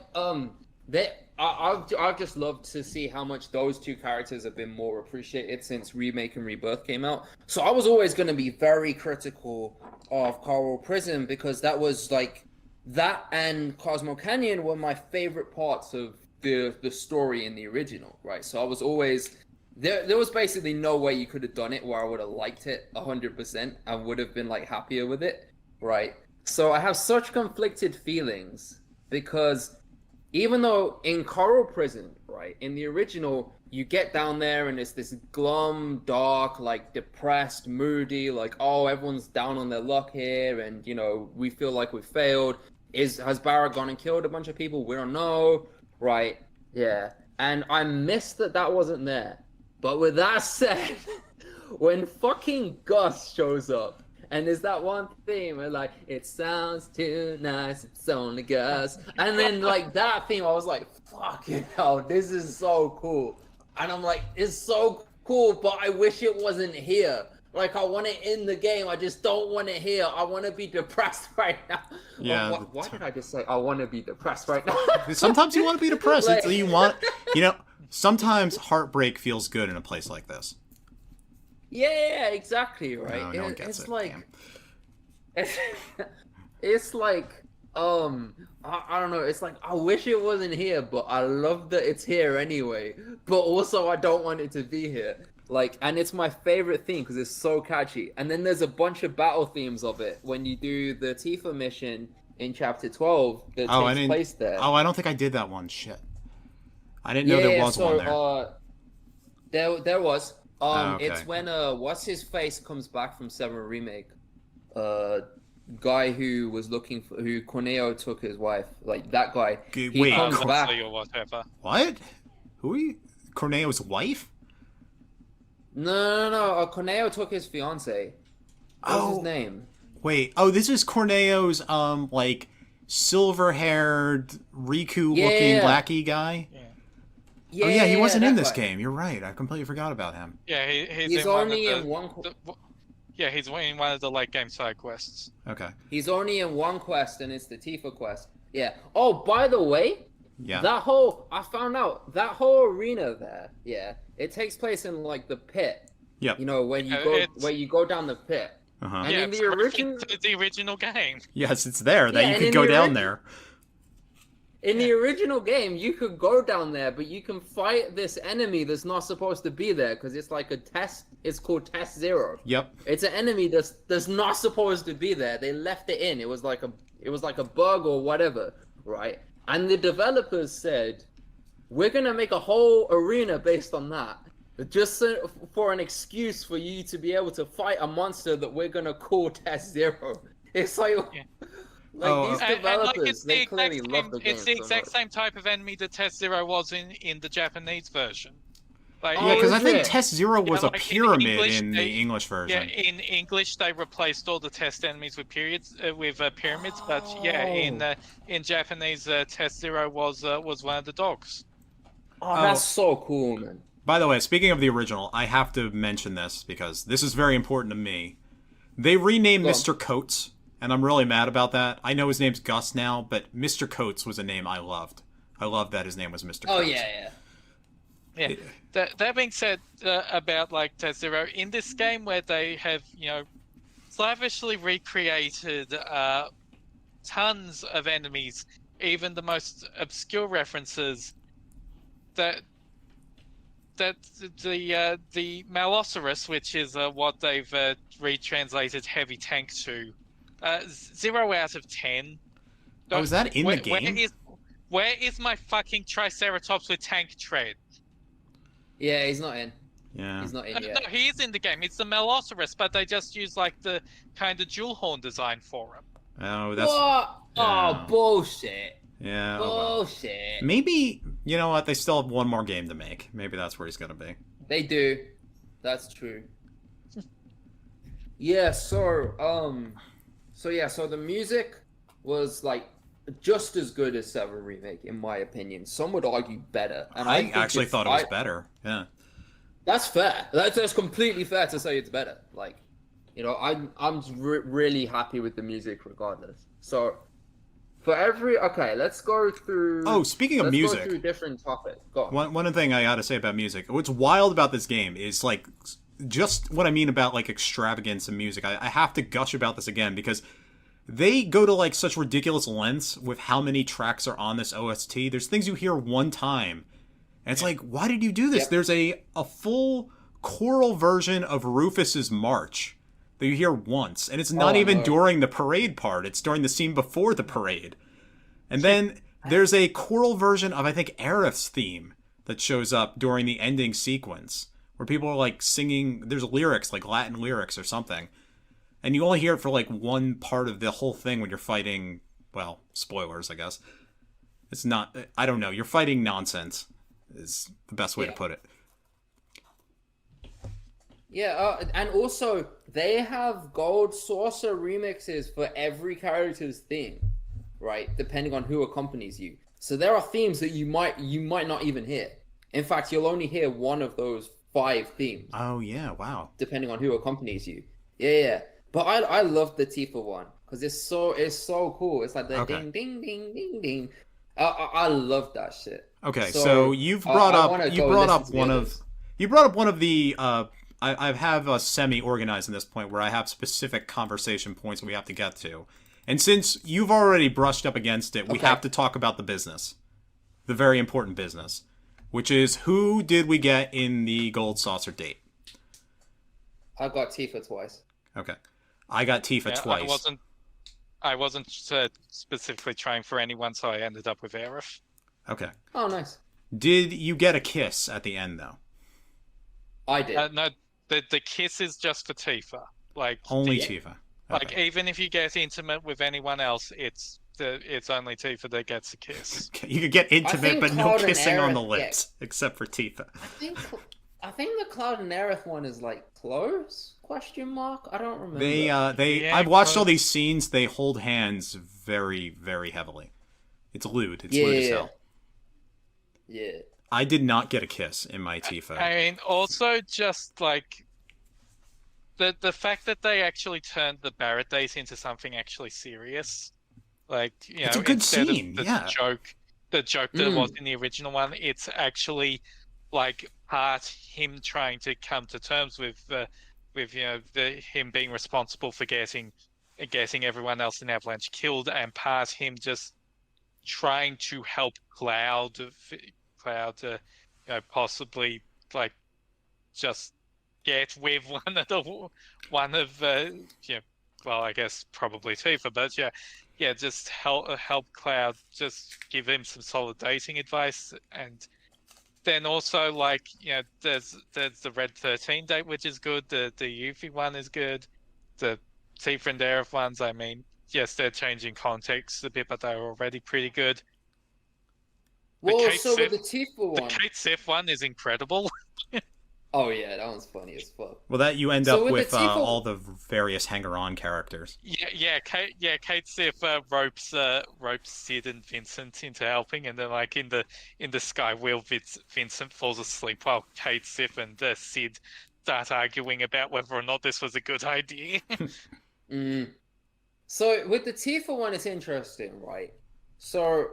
I've just loved to see how much those 2 characters have been more appreciated since Remake and Rebirth came out. So I was always going to be very critical of Coral Prison because that was like, that and Cosmo Canyon were my favorite parts of the story in the original, right? So I was always there was basically no way you could have done it where I would have liked it 100% and would have been like happier with it, right? So I have such conflicted feelings because even though in Coral Prison, right, in the original, you get down there and it's this glum, dark, like depressed, moody, like, oh, everyone's down on their luck here and, you know, we feel like we failed. Has Barrett gone and killed a bunch of people? We don't know. Right, yeah. And I missed that wasn't there. But with that said, when fucking Gus shows up, and there's that one theme where like, it sounds too nice, it's only Gus. And then like that theme, I was like, fucking hell, this is so cool. And I'm like, it's so cool, but I wish it wasn't here. Like, I want it in the game. I just don't want it here. I want to be depressed right now. Yeah. Why did I just say I want to be depressed right now? Sometimes you want to be depressed. Like, sometimes heartbreak feels good in a place like this. Yeah, exactly, right? No one gets it's it. Like, it's like, I don't know. It's like, I wish it wasn't here, but I love that it's here anyway. But also, I don't want it to be here. Like, and it's my favorite theme because it's so catchy. And then there's a bunch of battle themes of it when you do the Tifa mission in chapter 12 that takes place there. Oh, I don't think I did that one. Shit. I didn't know there was one there. There was. Okay. It's when what's his face comes back from 7 Remake. Guy who was looking for who Corneo took his wife. Like that guy. Wait, comes back. Or whatever. What? Who are you? Corneo's wife? No. Corneo took his fiance. What's his name? Wait. Oh, this is Corneo's like silver-haired Riku-looking blackie guy. Yeah. Oh yeah, he wasn't in this game. You're right. I completely forgot about him. Yeah, he's in only in one. Yeah, he's in one of the late game side quests. Okay. He's only in one quest, and it's the Tifa quest. Yeah. Oh, by the way, Yeah. I found out that whole arena there. Yeah, it takes place in like the pit. Yep. You know, when you go down the pit. Uh-huh. And Yeah, in the original game. Yes, it's there. That Yeah, you and could in go the down there. In the original game, you could go down there, but you can fight this enemy that's not supposed to be there because it's like a test. It's called Test Zero. Yep. It's an enemy that's not supposed to be there. They left it in. It was like a bug or whatever, right? And the developers said, "We're gonna make a whole arena based on that, just for an excuse for you to be able to fight a monster that we're gonna call Test Zero." It's like. Yeah. These developers, they clearly love the game. It's the exact same type of enemy that Test Zero was in the Japanese version. Like, Yeah, because I think it? Test Zero was a like in pyramid English, in the English Yeah, version. in English they replaced all the test enemies with pyramids, but yeah, in Japanese, Test Zero was one of the dogs. Oh, that's so cool, man. By the way, speaking of the original, I have to mention this because this is very important to me. They renamed Mr. Koltz, and I'm really mad about that. I know his name's Gus now, but Mr. Koltz was a name I loved. I loved that his name was Mr. Koltz. Oh, yeah. Yeah. That being said, about like Test Zero, in this game where they have, slavishly recreated tons of enemies, even the most obscure references, that the Malosaurus, which is what they've retranslated heavy tank to, 0 out of 10. Oh, is that in the game? Where is my fucking Triceratops with tank tread? Yeah, he's not in. Yeah. He's not in yet. No, he is in the game. It's the Malosaurus, but they just use like the kind of jewel horn design for him. Oh, that's... What? Yeah. Oh, bullshit. Yeah. Bullshit. Maybe, you know what, they still have one more game to make. Maybe that's where he's going to be. They do. That's true. Yeah, so the music was like just as good as 7 Remake, in my opinion. Some would argue better. And I actually thought it was better. Yeah. That's fair. That's completely fair to say it's better. Like, I'm really happy with the music regardless. So, let's go through. Oh, speaking of music, go through different topics. Go on. One thing I gotta say about music. What's wild about this game is like just what I mean about like extravagance in music. I have to gush about this again because they go to like such ridiculous lengths with how many tracks are on this OST. There's things you hear one time, and it's like, why did you do this? Yep. There's a full choral version of Rufus's March that you hear once, and it's not even during the parade part. It's during the scene before the parade. And then there's a choral version of, I think, Aerith's theme that shows up during the ending sequence, where people are like singing, there's lyrics, like Latin lyrics or something. And you only hear it for like one part of the whole thing when you're fighting, well, spoilers, I guess. It's not, I don't know, you're fighting nonsense is the best way to put it. Yeah, and also they have gold saucer remixes for every character's theme, right? Depending on who accompanies you. So there are themes that you might not even hear. In fact, you'll only hear one of those 5 themes. Oh yeah, wow. Depending on who accompanies you. Yeah. But I love the Tifa one because it's so cool. It's like the ding ding ding ding ding. I love that shit. Okay, so you've brought up one of the I have a semi-organized in this point where I have specific conversation points we have to get to. And since you've already brushed up against it, we have to talk about the business. The very important business. Which is, who did we get in the Gold Saucer date? I got Tifa twice. Okay. I got Tifa twice. I wasn't specifically trying for anyone, so I ended up with Aerith. Okay. Oh, nice. Did you get a kiss at the end, though? I did. No, the kiss is just for Tifa. Like only Tifa. Okay. Like even if you get intimate with anyone else, it's only Tifa that gets a kiss. You could get intimate, but no kissing on the lips, except for Tifa. I think the Cloud and Aerith one is like close? Question mark? I don't remember. I've watched all these scenes. They hold hands very, very heavily. It's lewd. It's lewd as hell. Yeah. I did not get a kiss in my Tifa. I mean, also just like the fact that they actually turned the Barrett days into something actually serious, like It's a good instead scene, of the yeah. joke that was in the original one, it's actually like part him trying to come to terms with him being responsible for getting everyone else in Avalanche killed, and part him just trying to help Cloud, possibly like just get with one of well, I guess probably Tifa, but just help Cloud, just give him some solid dating advice. And then also, like, there's the Red 13 date, which is good. The Yuffie one is good. The Tifa and Aerith ones, I mean, yes, they're changing context a bit, but they're already pretty good. Well, so with the Tifa one, the Kate Sif one is incredible. Oh yeah, that one's funny as fuck. Well, that you end up with Tifa... all the various hanger-on characters. Kate Sif ropes Sid and Vincent into helping, and then like in the Sky Wheel, Vincent falls asleep while Kate Sif and Sid start arguing about whether or not this was a good idea. So with the Tifa one, it's interesting, right? So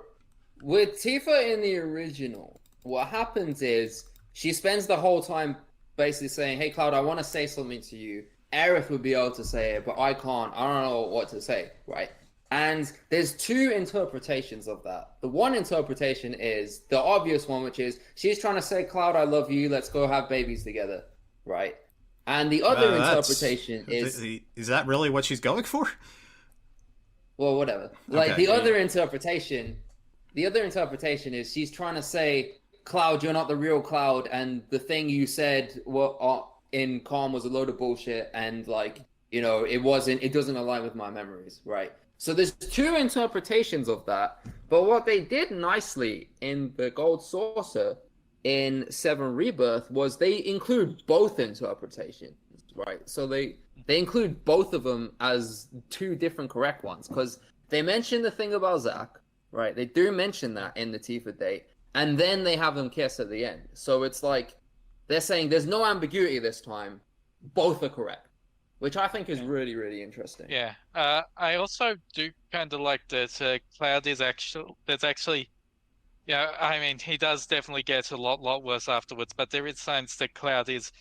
with Tifa in the original, what happens is she spends the whole time basically saying, "Hey, Cloud, I want to say something to you." Aerith would be able to say it, but I can't. I don't know what to say, right? And there's two interpretations of that. The one interpretation is the obvious one, which is she's trying to say, "Cloud, I love you. Let's go have babies together," right? And the other interpretation is that really what she's going for? Well, whatever. Like the other interpretation is she's trying to say, "Cloud, you're not the real Cloud, and the thing you said in Calm was a load of bullshit, and like, it doesn't align with my memories," right? So there's two interpretations of that, but what they did nicely in the Gold Saucer in 7 Rebirth was they include both interpretations, right? So they include both of them as two different correct ones, because they mention the thing about Zack, right? They do mention that in the Tifa date. And then they have them kiss at the end. So it's like they're saying there's no ambiguity this time. Both are correct, which I think is really, really interesting. Yeah. I also do kind of like that Cloud is actually, I mean, he does definitely get a lot worse afterwards, but there is signs that Cloud is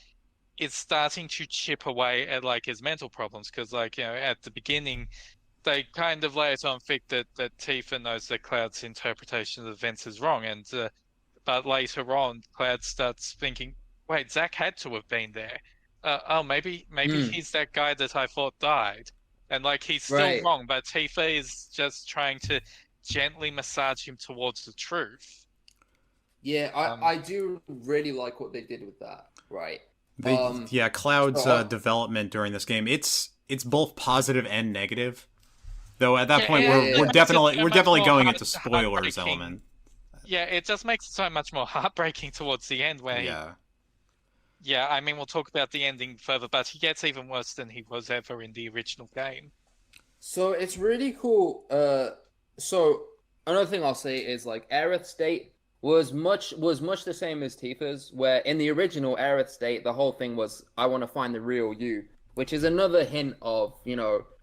starting to chip away at like his mental problems, because like, at the beginning, they kind of lay it on thick that Tifa knows that Cloud's interpretation of events is wrong, and but later on, Cloud starts thinking, "Wait, Zack had to have been there. Maybe he's that guy that I thought died," and like he's still wrong, but Tifa is just trying to gently massage him towards the truth. Yeah, I do really like what they did with that. Right. Cloud's development during this game, it's both positive and negative. Though at that point we're definitely going into spoilers element. Yeah, it just makes it so much more heartbreaking towards the end where I mean, we'll talk about the ending further, but he gets even worse than he was ever in the original game. So it's really cool. So another thing I'll say is like Aerith's date was much the same as Tifa's, where in the original Aerith's date the whole thing was, "I want to find the real you," which is another hint of,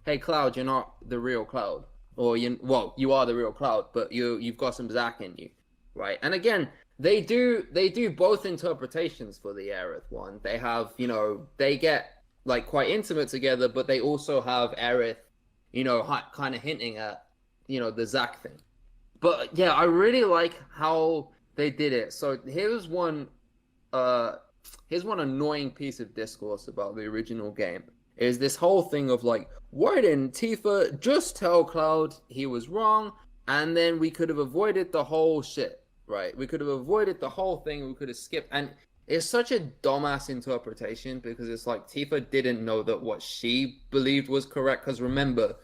"Hey, Cloud, you're not the real Cloud," or you are the real Cloud, but you've got some Zack in you, right? And again, they do both interpretations for the Aerith one. They have, they get like quite intimate together, but they also have Aerith, kind of hinting at, the Zack thing. But yeah, I really like how they did it. So here's one annoying piece of discourse about the original game. Is this whole thing of like, why didn't Tifa just tell Cloud he was wrong, and then we could have avoided the whole shit, right? We could have avoided the whole thing, we could have skipped. And it's such a dumbass interpretation, because it's like Tifa didn't know that what she believed was correct, because remember,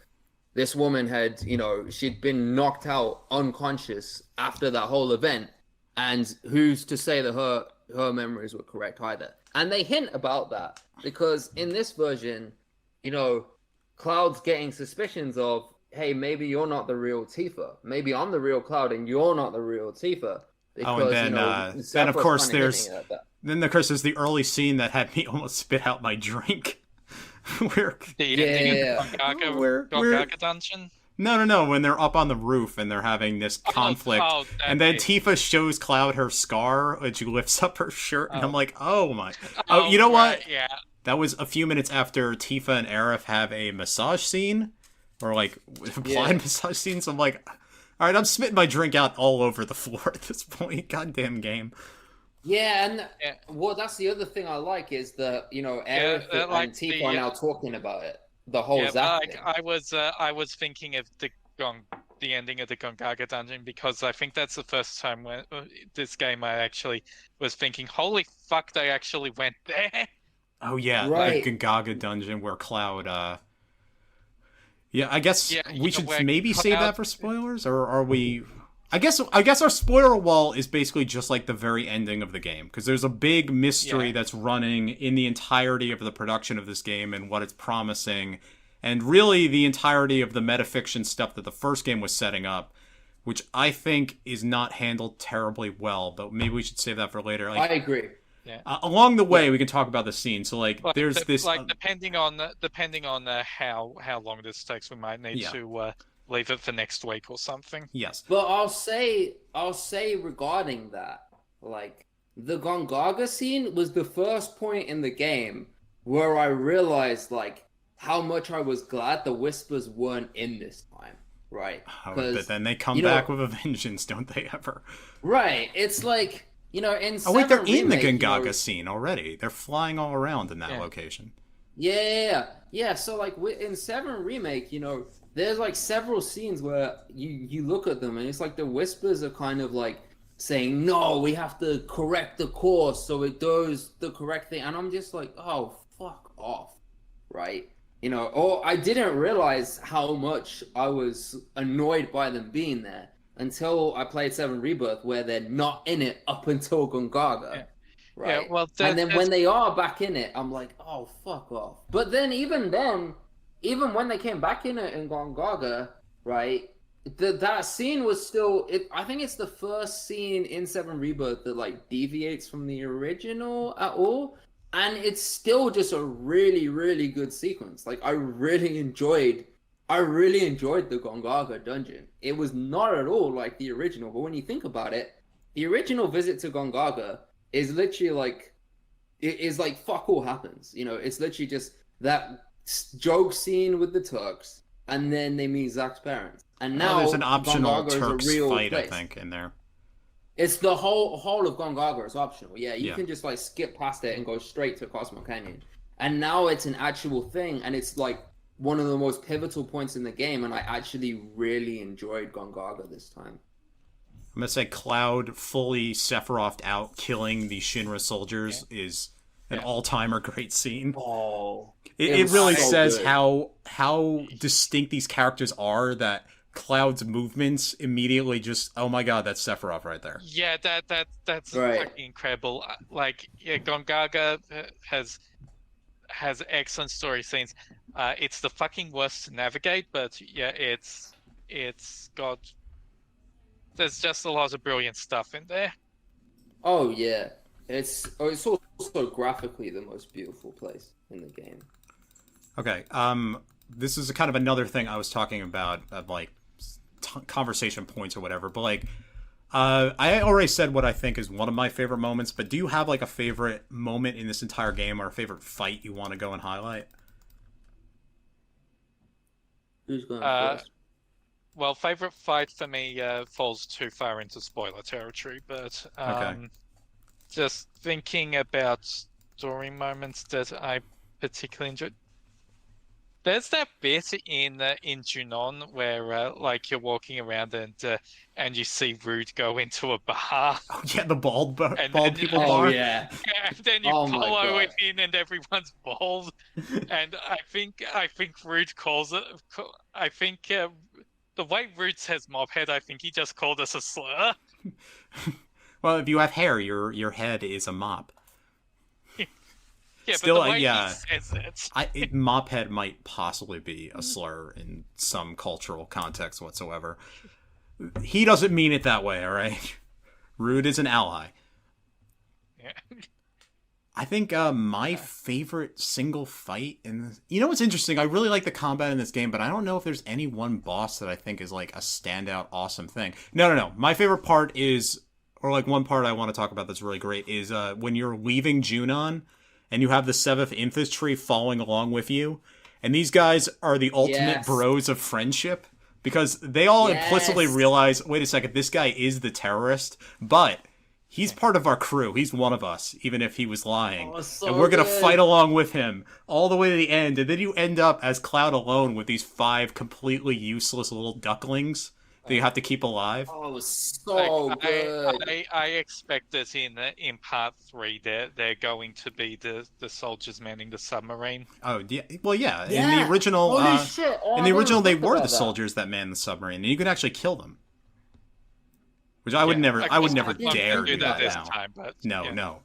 this woman had, she'd been knocked out unconscious after that whole event, and who's to say that her memories were correct either? And they hint about that, because in this version, Cloud's getting suspicions of, hey, maybe you're not the real Tifa. Maybe I'm the real Cloud and you're not the real Tifa. Because, then of course there's the early scene that had me almost spit out my drink. Where The ending Yeah. of the Where- Gongaga dungeon. no, when they're up on the roof and they're having this conflict, and then Tifa shows Cloud her scar, and she lifts up her shirt, and I'm like, oh my. Oh, you know what? Yeah. That was a few minutes after Tifa and Aerith have a massage scene, or like blind massage scene. So I'm like, all right, I'm spitting my drink out all over the floor at this point. Goddamn game. Yeah, and well, that's the other thing I like is that Aerith and Tifa are now talking about it. The whole Zack thing. I was thinking of the ending of the Gongaga dungeon because I think that's the first time when this game I actually was thinking, holy fuck, they actually went there. Oh yeah, right. The Gongaga dungeon where Cloud. Yeah, I guess we should maybe save that for spoilers, or are we? I guess our spoiler wall is basically just like the very ending of the game, because there's a big mystery that's running in the entirety of the production of this game and what it's promising, and really the entirety of the metafiction stuff that the first game was setting up, which I think is not handled terribly well, but maybe we should save that for later. I agree. Yeah. Along the way, we can talk about the scene. So, there's this... depending on how long this takes, we might need to leave it for next week or something. Yes. But I'll say regarding that, the Gongaga scene was the first point in the game where I realized, how much I was glad the Whispers weren't in this time, right? But then they come back with a vengeance, don't they ever? Right. It's like... in they're in the Gongaga scene already. They're flying all around in that location. Yeah. So in 7 Remake, there's several scenes where you look at them and it's like the Whispers are kind of saying, no, we have to correct the course so it does the correct thing. And I'm just like, oh, fuck off, right? Or I didn't realize how much I was annoyed by them being there until I played 7 Rebirth, where they're not in it up until Gongaga, right? Yeah, well, and then when they are back in it, I'm like, oh, fuck off. But then, even when they came back in it in Gongaga, right, that scene was still... I think it's the first scene in 7 Rebirth that, deviates from the original at all. And it's still just a really, really good sequence. I really enjoyed the Gongaga dungeon. It was not at all like the original, but when you think about it, the original visit to Gongaga is literally fuck all happens. It's literally just that joke scene with the Turks, and then they meet Zack's parents. And now there's an optional Gongaga Turks is a real fight, place. I think, in there. It's the whole of Gongaga is optional. Yeah, you can just skip past it and go straight to Cosmo Canyon. And now it's an actual thing, and it's one of the most pivotal points in the game, and I actually really enjoyed Gongaga this time. I'm gonna say Cloud fully Sephiroth out killing the Shinra soldiers is an all-timer great scene. Oh, it really so says good. how distinct these characters are, that Cloud's movements immediately just, oh my god, that's Sephiroth right there. Yeah, that's Right. fucking incredible. Gongaga has excellent story scenes. It's the fucking worst to navigate, but it's got... There's just a lot of brilliant stuff in there. Oh yeah, it's also graphically the most beautiful place in the game. Okay, this is kind of another thing I was talking about, conversation points or whatever, but I already said what I think is one of my favorite moments, but do you have a favorite moment in this entire game, or a favorite fight you want to go and highlight? Who's going first? Well, favorite fight for me falls too far into spoiler territory, but just thinking about story moments that I particularly enjoyed. There's that bit in Junon where you're walking around and you see Rude go into a bar. Oh yeah, the bald people Oh bar. yeah. And then you follow it in and everyone's bald. And I think Rude calls it... I think the way Rude says mobhead, I think he just called us a slur. Well, if you have hair, your head is a mop. Yeah, Still, but the way he says it... Mophead might possibly be a slur in some cultural context whatsoever. He doesn't mean it that way, all right? Rude is an ally. Yeah. I think my favorite single fight you know what's interesting? I really like the combat in this game, but I don't know if there's any one boss that I think is like a standout awesome thing. No. My favorite part is, or like one part I want to talk about that's really great is when you're leaving Junon and you have the 7th Infantry following along with you, and these guys are the ultimate bros of friendship because they all implicitly realize, wait a second, this guy is the terrorist, but he's part of our crew. He's one of us, even if he was lying. And we're going to fight along with him all the way to the end. And then you end up as Cloud alone with these 5 completely useless little ducklings that you have to keep alive. Oh, it was so good. I expect that in part 3 they're going to be the soldiers manning the submarine. Oh, yeah. Well, yeah. In the original, they were the soldiers that manned the submarine, and you could actually kill them. Which I would never dare do that this time. But, no.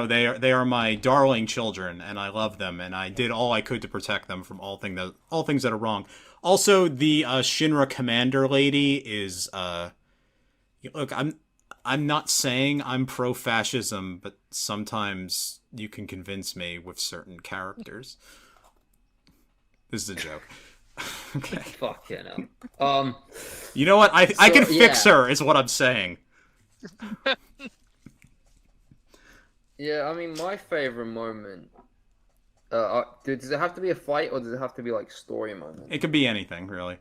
They are my darling children, and I love them, and I did all I could to protect them from all things that are wrong. Also, the Shinra commander lady is look. I'm not saying I'm pro-fascism, but sometimes you can convince me with certain characters. This is a joke. Okay. Fuck yeah, you know what? I can fix her, is what I'm saying. Yeah, I mean, my favorite moment. Does it have to be a fight, or does it have to be like story moment? It could be anything, really.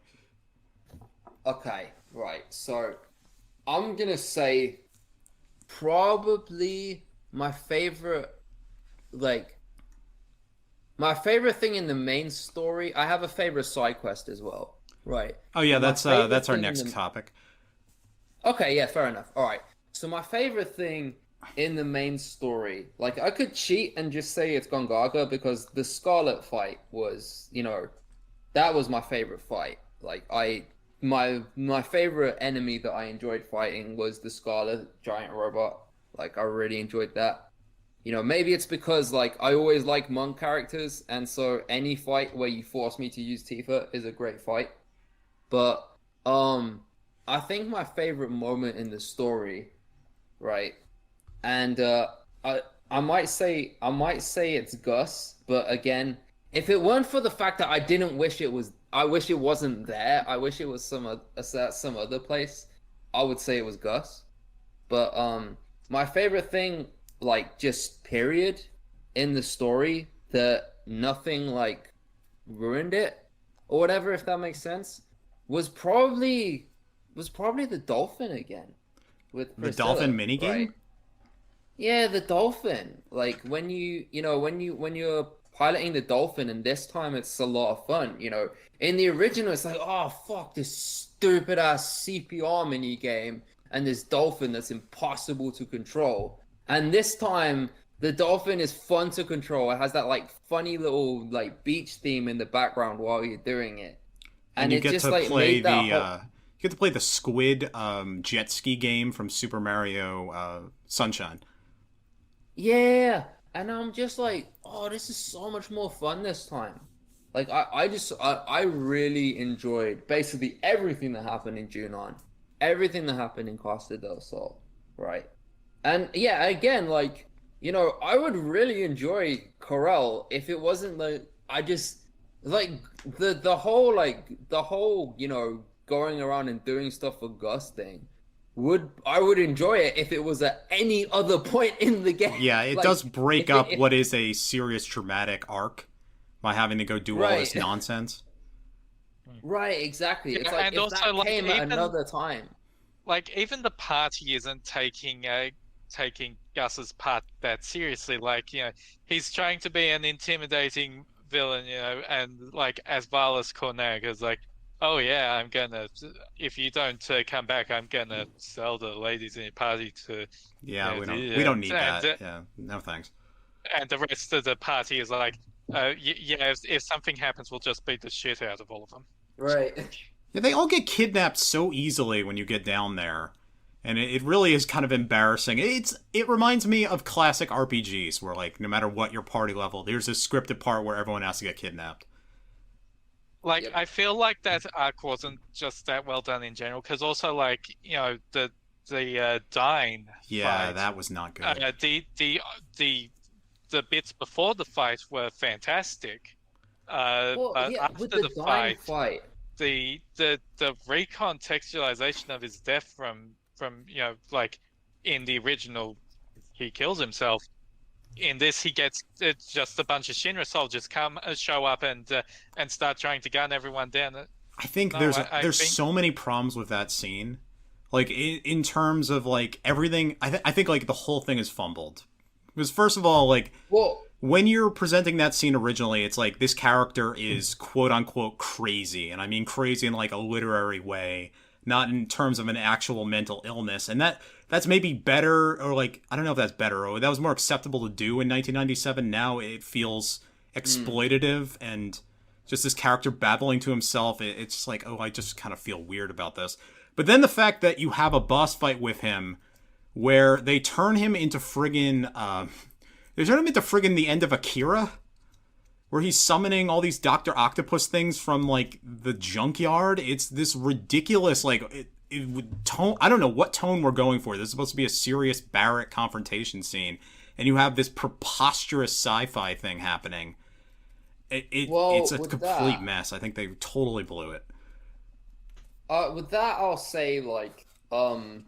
Okay, right. So, I'm gonna say probably my favorite, my favorite thing in the main story. I have a favorite side quest as well, right? Oh yeah, that's our next topic. Okay, yeah, fair enough. All right. So my favorite thing in the main story, like I could cheat and just say it's Gongaga because the Scarlet fight was, that was my favorite fight. Like my favorite enemy that I enjoyed fighting was the Scarlet giant robot. Like I really enjoyed that. Maybe it's because like I always like monk characters, and so any fight where you force me to use Tifa is a great fight. But I think my favorite moment in the story, right? And I might say it's Gus, but again, if it weren't for the fact that I wish it wasn't there. I wish it was some other place. I would say it was Gus. But my favorite thing, like just period, in the story that nothing like ruined it or whatever, if that makes sense, was probably the dolphin again with Priscilla, the dolphin minigame. Right? Yeah, the dolphin. Like when you're piloting the dolphin, and this time it's a lot of fun. In the original, it's like, oh fuck, this stupid ass CPR mini game, and this dolphin that's impossible to control. And this time, the dolphin is fun to control. It has that like funny little like beach theme in the background while you're doing it, and you get to play you get to play the squid jet ski game from Super Mario Sunshine. Yeah, and I'm just like, oh, this is so much more fun this time. Like I really enjoyed basically everything that happened in Junon, everything that happened in Costa del Sol, right? And yeah, again, like, I would really enjoy Corel if it wasn't like, I just, like, the whole, going around and doing stuff for Gus thing, I would enjoy it if it was at any other point in the game. Yeah, it does break up what is a serious traumatic arc by having to go do all this nonsense. Right, exactly. It's Yeah, like and if also, that like, came at even- another time. Like, even the party isn't taking Gus's part that seriously. Like, he's trying to be an intimidating villain, and like as Valis Kornag is like, oh yeah, I'm gonna, if you don't come back, I'm gonna sell the ladies in your party to. Yeah, we don't need that. Yeah, no thanks. And the rest of the party is like, if something happens, we'll just beat the shit out of all of them. Right. Yeah, they all get kidnapped so easily when you get down there. And it really is kind of embarrassing. It reminds me of classic RPGs where, like, no matter what your party level, there's a scripted part where everyone has to get kidnapped. Like, Yep. I feel like that arc wasn't just that well done in general, because also, like, the Dine Yeah, fight, that was not good. the the bits before the fight were fantastic. But after with the dying fight, the recon textualization of his death from like in the original, he kills himself. In this, he gets just a bunch of Shinra soldiers show up and start trying to gun everyone down. I think there's so many problems with that scene, like in terms of like everything. I think like the whole thing is fumbled because first of all, like when you're presenting that scene originally, it's like this character is quote unquote crazy, and I mean crazy in like a literary way, not in terms of an actual mental illness, and that's maybe better, or like I don't know if that's better or that was more acceptable to do in 1997. Now it feels exploitative and just this character babbling to himself. It's just like, oh, I just kind of feel weird about this. But then the fact that you have a boss fight with him where they turn him into friggin' the end of Akira, where he's summoning all these Dr. Octopus things from like the junkyard. It's this ridiculous, like it would tone. I don't know what tone we're going for. This is supposed to be a serious Barrett confrontation scene, and you have this preposterous sci-fi thing happening. It's a complete mess. I think they totally blew it. With that, I'll say like, I'm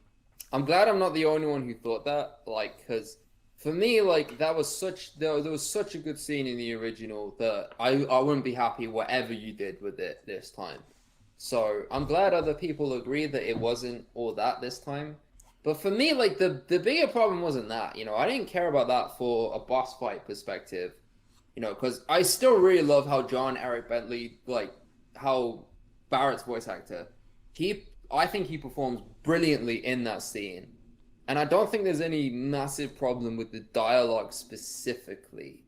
glad I'm not the only one who thought that. Like, because for me, like there was such a good scene in the original that I wouldn't be happy whatever you did with it this time. So I'm glad other people agree that it wasn't all that this time. But for me, like the bigger problem wasn't that. I didn't care about that for a boss fight perspective. Because I still really love how John Eric Bentley, like how Barrett's voice actor, I think he performs brilliantly in that scene. And I don't think there's any massive problem with the dialogue specifically,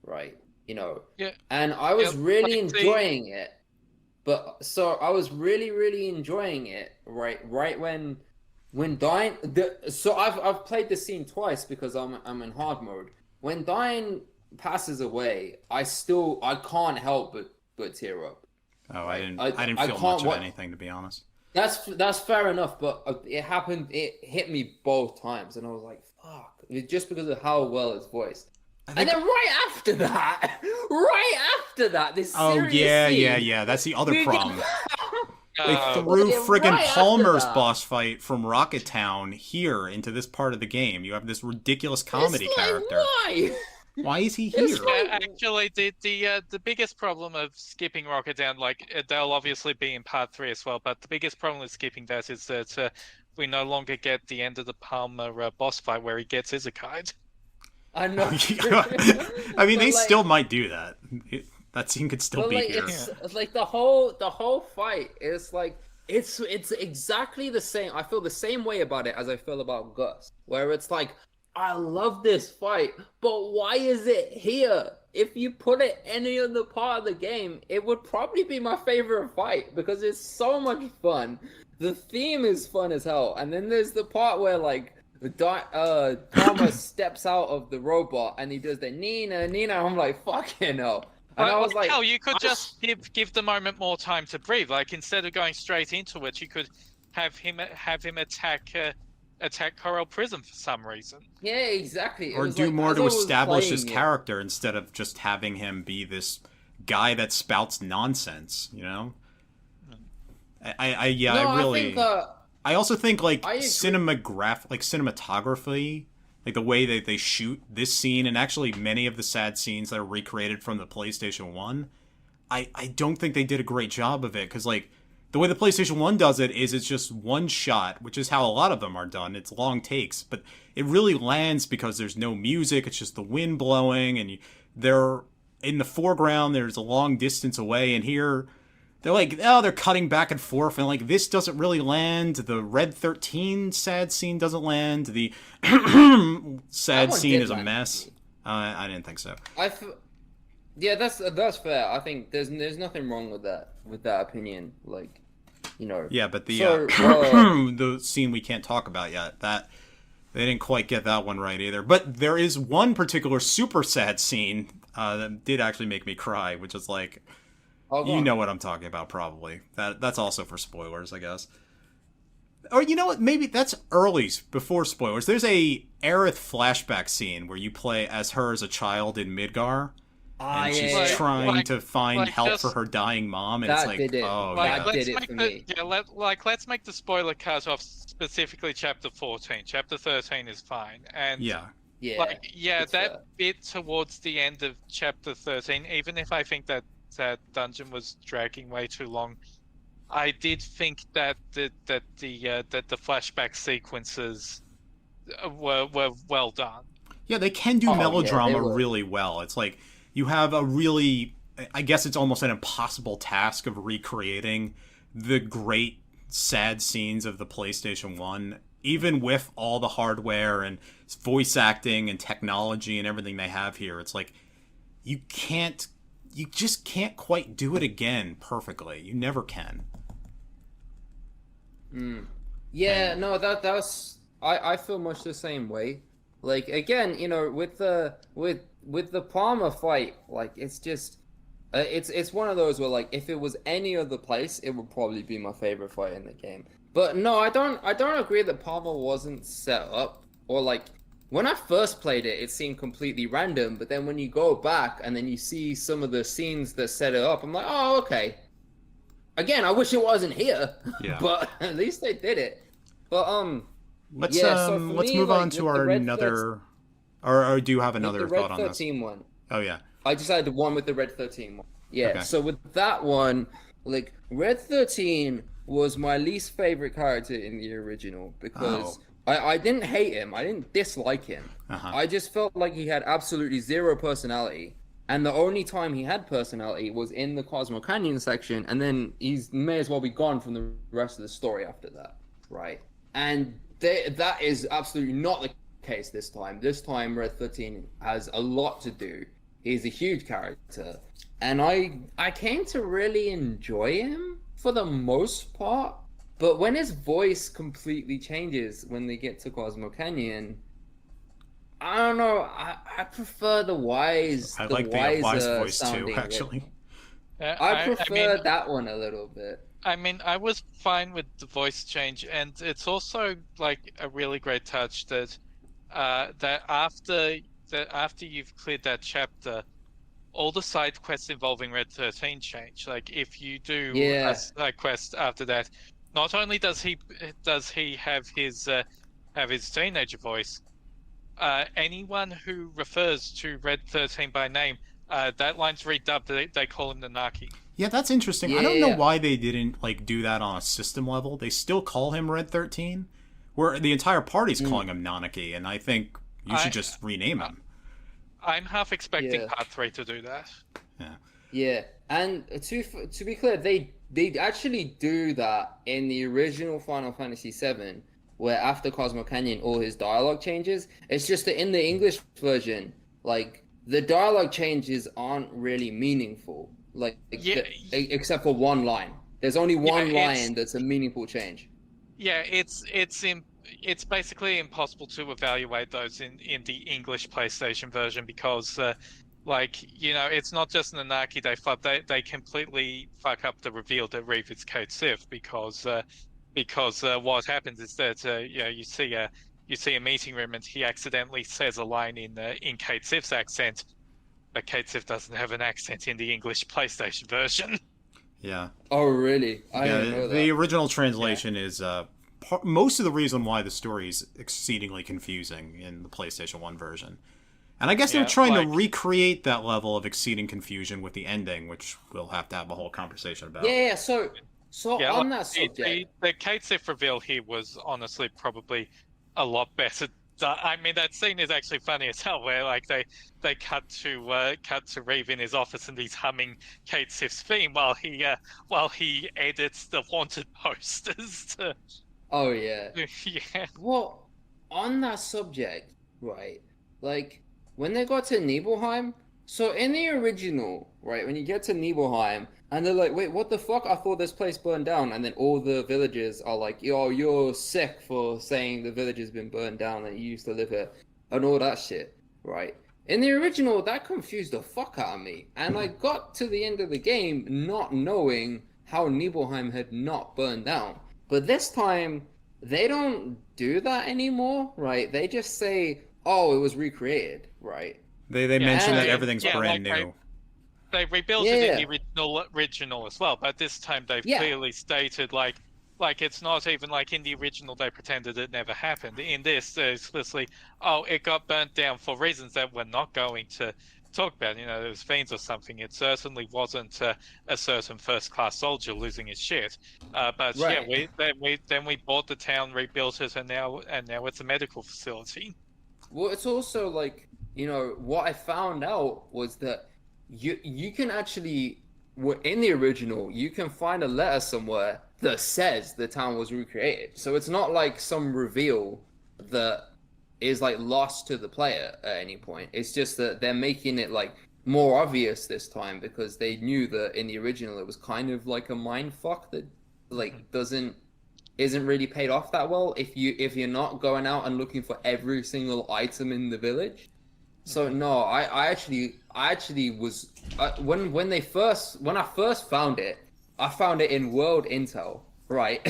right? Yeah. And I was really enjoying it. But so I was really, really enjoying it, right when Dyne. So I've played this scene twice because I'm in hard mode. When Dyne passes away, I can't help but tear up. Oh, I didn't feel much of anything, to be honest. That's fair enough, but it happened. It hit me both times, and I was like, "Fuck!" Just because of how well it's voiced. And then right after that, this serious scene, yeah. That's the other problem. They threw friggin' Palmer's boss fight from Rocket Town here into this part of the game. You have this ridiculous comedy character. Why? Why is he here? Actually, the biggest problem of skipping Rocket Down, like they'll obviously be in part 3 as well, but the biggest problem with skipping that is that we no longer get the end of the Palmer boss fight where he gets Isekai. I know. I mean, they still might do that. That scene could still be here. It's like the whole fight is like it's exactly the same. I feel the same way about it as I feel about Gus, where it's like, I love this fight, but why is it here? If you put it any other part of the game, it would probably be my favorite fight because it's so much fun. The theme is fun as hell, and then there's the part where like Dharma steps out of the robot and he does the Nina. I'm like, fucking hell. And I was like, hell, you could just give the moment more time to breathe. Like instead of going straight into it, you could have him attack Coral Prism for some reason. Yeah, exactly. Or do more to establish his character instead of just having him be this guy that spouts nonsense, I also think like cinematography, like the way that they shoot this scene and actually many of the sad scenes that are recreated from the PlayStation 1, I don't think they did a great job of it because like the way the PlayStation 1 does it is it's just one shot, which is how a lot of them are done. It's long takes, but it really lands because there's no music. It's just the wind blowing, and they're in the foreground. There's a long distance away, and here they're like, they're cutting back and forth, and like this doesn't really land. The Red 13 sad scene doesn't land. The sad scene is a mess. I didn't think so. Yeah, that's fair. I think there's nothing wrong with that opinion. Like, Yeah, but the the scene we can't talk about yet, that they didn't quite get that one right either. But there is one particular super sad scene that did actually make me cry, which is like, you know what I'm talking about probably. That's also for spoilers, I guess. Or you know what? Maybe that's early before spoilers. There's a Aerith flashback scene where you play as her as a child in Midgar, and she's trying to find help for her dying mom, and it's like, oh yeah, that did it for me. Let's make the spoiler cut off specifically chapter 14. Chapter 13 is fine, and that bit towards the end of chapter 13, even if I think that dungeon was dragging way too long, I did think that the flashback sequences were well done. Yeah, they can do melodrama really well. It's like you have a really, I guess it's almost an impossible task of recreating the great sad scenes of the PlayStation 1, even with all the hardware and voice acting and technology and everything they have here. It's like you just can't quite do it again perfectly. You never can. Yeah, no, that's I feel much the same way. Like again, you know, with the Palmer fight, like it's just it's one of those where like if it was any other place, it would probably be my favorite fight in the game. But no, I don't agree that Palmer wasn't set up, or like when I first played it, it seemed completely random. But then when you go back and then you see some of the scenes that set it up, I'm like, oh, okay. Again, I wish it wasn't here, but at least they did it. But let's move on to our another, or do you have another thought on this? The Red 13 one. Oh yeah. I decided the one with the Red 13 one. Yeah. Okay. So with that one, like Red 13 was my least favorite character in the original because I didn't hate him, I didn't dislike him. I just felt like he had absolutely zero personality. And the only time he had personality was in the Cosmo Canyon section, and then he may as well be gone from the rest of the story after that, right? And that is absolutely not the case this time. This time, Red 13 has a lot to do. He's a huge character, and I came to really enjoy him for the most part. But when his voice completely changes when they get to Cosmo Canyon, I don't know. I prefer the wise. I like the wise voice too, actually. I prefer that one a little bit. I mean, I was fine with the voice change, and it's also like a really great touch that after you've cleared that chapter, all the side quests involving Red 13 change. Like if you do a side quest after that, not only does he have his teenager voice. Anyone who refers to Red 13 by name, that line's redubbed. They call him the Nanaki. Yeah, that's interesting. Yeah. I don't know why they didn't like do that on a system level. They still call him Red 13, where the entire party's calling him Nanaki, and I think you should just rename him. I'm half expecting Part 3 to do that. Yeah. Yeah, and to be clear, they actually do that in the original Final Fantasy VII. Where after Cosmo Canyon, all his dialogue changes. It's just that in the English version, like, the dialogue changes aren't really meaningful. Like, except for one line. There's only one line that's a meaningful change. Yeah, it's basically impossible to evaluate those in the English PlayStation version because, it's not just Nanaki they completely fuck up the reveal that Reeve is Kate Sif because what happens is that you see a meeting room and he accidentally says a line in Kate Sif's accent, but Kate Sif doesn't have an accent in the English PlayStation version. Yeah. Oh really? I didn't know that. The original translation is most of the reason why the story is exceedingly confusing in the PlayStation 1 version. And I guess they're trying to recreate that level of exceeding confusion with the ending, which we'll have to have a whole conversation about. Yeah, so on that subject, the Kate Sif reveal here was honestly probably a lot better. I mean, that scene is actually funny as hell, where like they cut to Reeve in his office and he's humming Kate Sif's theme while he edits the wanted posters. Oh yeah. Yeah. Well, on that subject, right? Like when they got to Nibelheim. So in the original, right, when you get to Nibelheim, and they're like, wait, what the fuck? I thought this place burned down. And then all the villagers are like, yo, you're sick for saying the village has been burned down and you used to live here. And all that shit, right? In the original, that confused the fuck out of me. And I got to the end of the game not knowing how Nibelheim had not burned down. But this time, they don't do that anymore, right? They just say, "Oh, it was recreated," right? They mention that and- everything's brand like, new. They rebuilt it in the original as well, but this time they've clearly stated like it's not even like in the original they pretended it never happened. In this, they're explicitly, oh, it got burnt down for reasons that we're not going to talk about. You know, there was fiends or something. It certainly wasn't a certain first-class soldier losing his shit. But Right. yeah, we bought the town, rebuilt it, and now it's a medical facility. Well, it's also like, you know, what I found out was that you can actually, in the original, you can find a letter somewhere that says the town was recreated. So it's not like some reveal that is like lost to the player at any point. It's just that they're making it like more obvious this time because they knew that in the original it was kind of like a mind fuck that like isn't really paid off that well if you're not going out and looking for every single item in the village. So no, I actually was when I first found it, I found it in World Intel, right?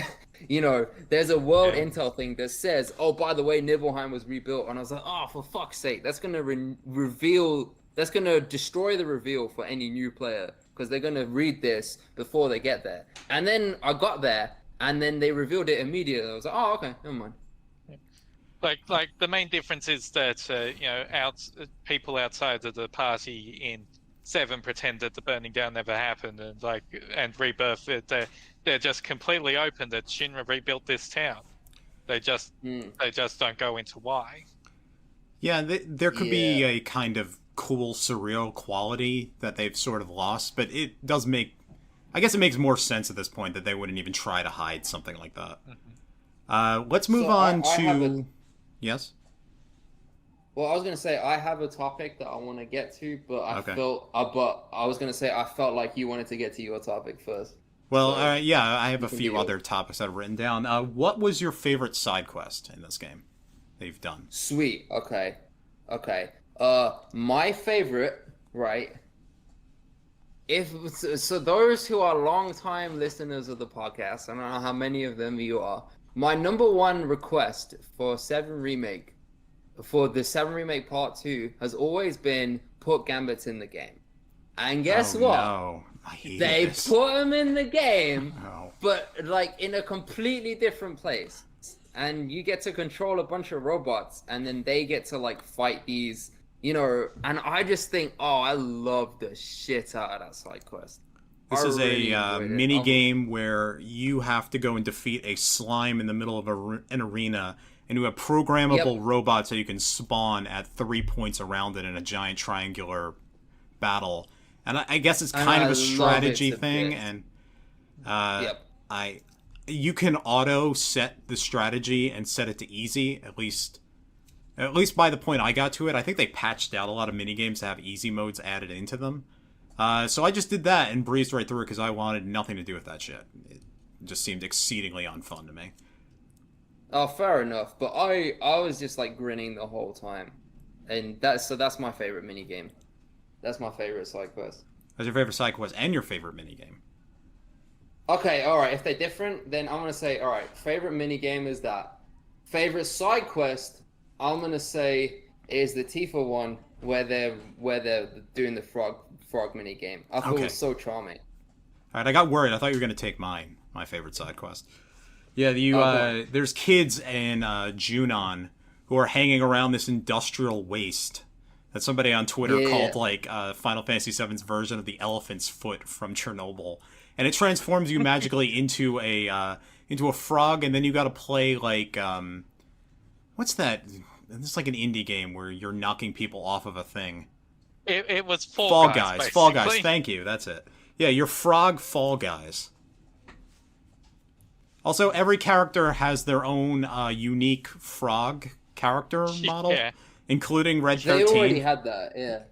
You know, there's a World Intel thing that says, oh, by the way, Nibelheim was rebuilt, and I was like, oh, for fuck's sake, that's gonna that's gonna destroy the reveal for any new player because they're gonna read this before they get there. And then I got there, and then they revealed it immediately. I was like, oh, okay, never mind. Like the main difference is that you know, people outside of the party in 7 pretend that the burning down never happened, and Rebirth, they're just completely open that Shinra rebuilt this town. They just don't go into why. Yeah, there could be a kind of cool, surreal quality that they've sort of lost, but it does make, I guess it makes more sense at this point that they wouldn't even try to hide something like that. Let's move on to... Yes? Well, I was gonna say I have a topic that I want to get to, but I felt like you wanted to get to your topic first. Well, so yeah, I have a few other topics that I've written down. What was your favorite side quest in this game that you've done? Sweet. Okay. My favorite, right? So those who are long-time listeners of the podcast, I don't know how many of them you are. My number one request for the 7 Remake Part 2 has always been put Gambits in the game. And guess what? No. I hate they this. put them in the game, No. but like in a completely different place. And you get to control a bunch of robots, and then they get to like fight these, you know, and I just think, oh, I love the shit out of that side quest. This is really a mini game where you have to go and defeat a slime in the middle of an arena, and you have programmable robots that you can spawn at 3 points around it in a giant triangular battle. And I guess it's kind of a strategy thing, and you can auto set the strategy and set it to easy, at least by the point I got to it. I think they patched out a lot of minigames to have easy modes added into them. So I just did that and breezed right through it because I wanted nothing to do with that shit. It just seemed exceedingly unfun to me. Oh, fair enough. But I was just like grinning the whole time, and that's my favorite minigame. That's my favorite side quest. That's your favorite side quest and your favorite minigame. Okay, all right. If they're different, then I'm gonna say, all right. Favorite minigame is that. Favorite side quest, I'm gonna say, is the Tifa one where they're doing the frog mini game. I thought it was so charming. All right, I got worried. I thought you were going to take my favorite side quest. Yeah, there's kids in Junon who are hanging around this industrial waste that somebody on Twitter called like Final Fantasy VII's version of the elephant's foot from Chernobyl, and it transforms you magically into a frog, and then you got to play like what's that? It's like an indie game where you're knocking people off of a thing. It was Fall Guys. Fall Guys. Thank you. That's it. Yeah, you're Frog Fall Guys. Also, every character has their own unique frog character model, including Red 13. They already had that, yeah.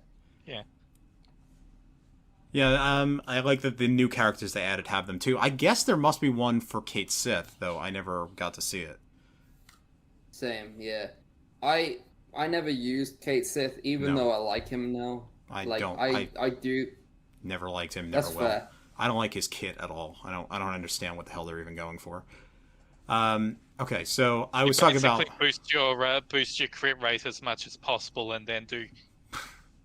Yeah, I like that the new characters they added have them too. I guess there must be one for Kate Sith, though I never got to see it. Same, yeah. I never used Kate Sith, even though I like him now. I do. Never liked him. Never That's will. fair. I don't like his kit at all. I don't understand what the hell they're even going for. Okay, so I was You talking about... basically boost your crit rate as much as possible, and then do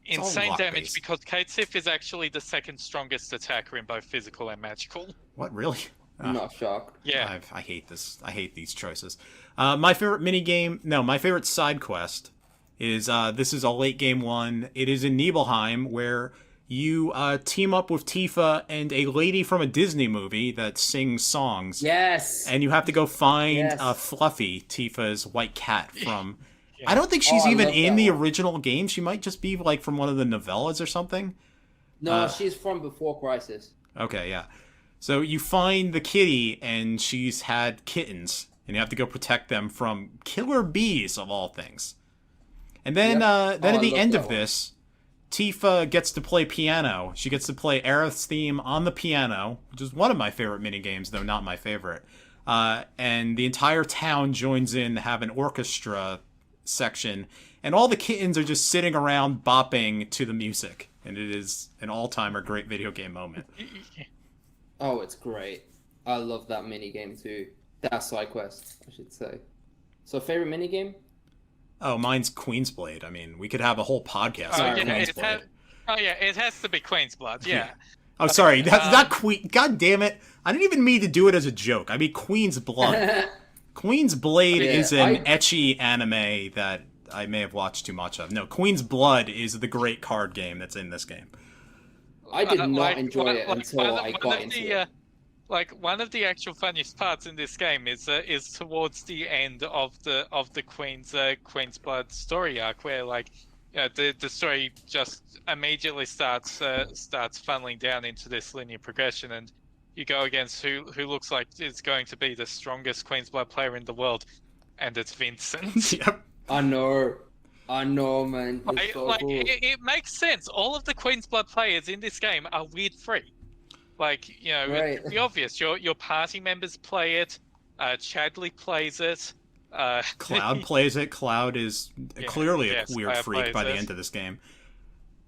insane damage luck-based. because Kate Sif is actually the second strongest attacker in both physical and magical. What, really? I'm not shocked. Yeah. I hate this. I hate these choices. My favorite my favorite side quest is, this is a late game one. It is in Nibelheim, where you team up with Tifa and a lady from a Disney movie that sings songs. Yes. And you have to go find Yes. Fluffy, Tifa's white cat from... Yeah. I don't think she's I even love in that the one. original game. She might just be like from one of the novellas or something. No, she's from before Crisis. Okay, yeah. So you find the kitty, and she's had kittens, and you have to go protect them from killer bees, of all things. And then, Yep. then Oh, at the I end love of that one. this, Tifa gets to play piano. She gets to play Aerith's theme on the piano, which is one of my favorite minigames, though not my favorite. And the entire town joins in to have an orchestra section, and all the kittens are just sitting around bopping to the music. And it is an all-timer great video game moment. Oh, it's great. I love that minigame too. That side quest, I should say. So, favorite minigame? Oh, mine's Queen's Blade. I mean, we could have a whole podcast on Queen's Blade. It has to be Queen's Blood, yeah. Oh, sorry, that's not Queen. God damn it! I didn't even mean to do it as a joke. I mean Queen's Blood. Queen's Blade Yeah, is an ecchi anime that I may have watched too much of. No, Queen's Blood is the great card game that's in this game. I did not enjoy it until I got into it. One of the actual funniest parts in this game is towards the end of the Queen's Blood story arc, where the story just immediately starts funneling down into this linear progression, and you go against who looks like is going to be the strongest Queen's Blood player in the world, and it's Vincent. Yep. I know, man. It's so cool. It makes sense. All of the Queen's Blood players in this game are weird free. Right. It's the obvious. Your party members play it. Chadley plays it. Cloud plays it. Cloud is clearly a weird Cloud freak by the plays it. end of this game.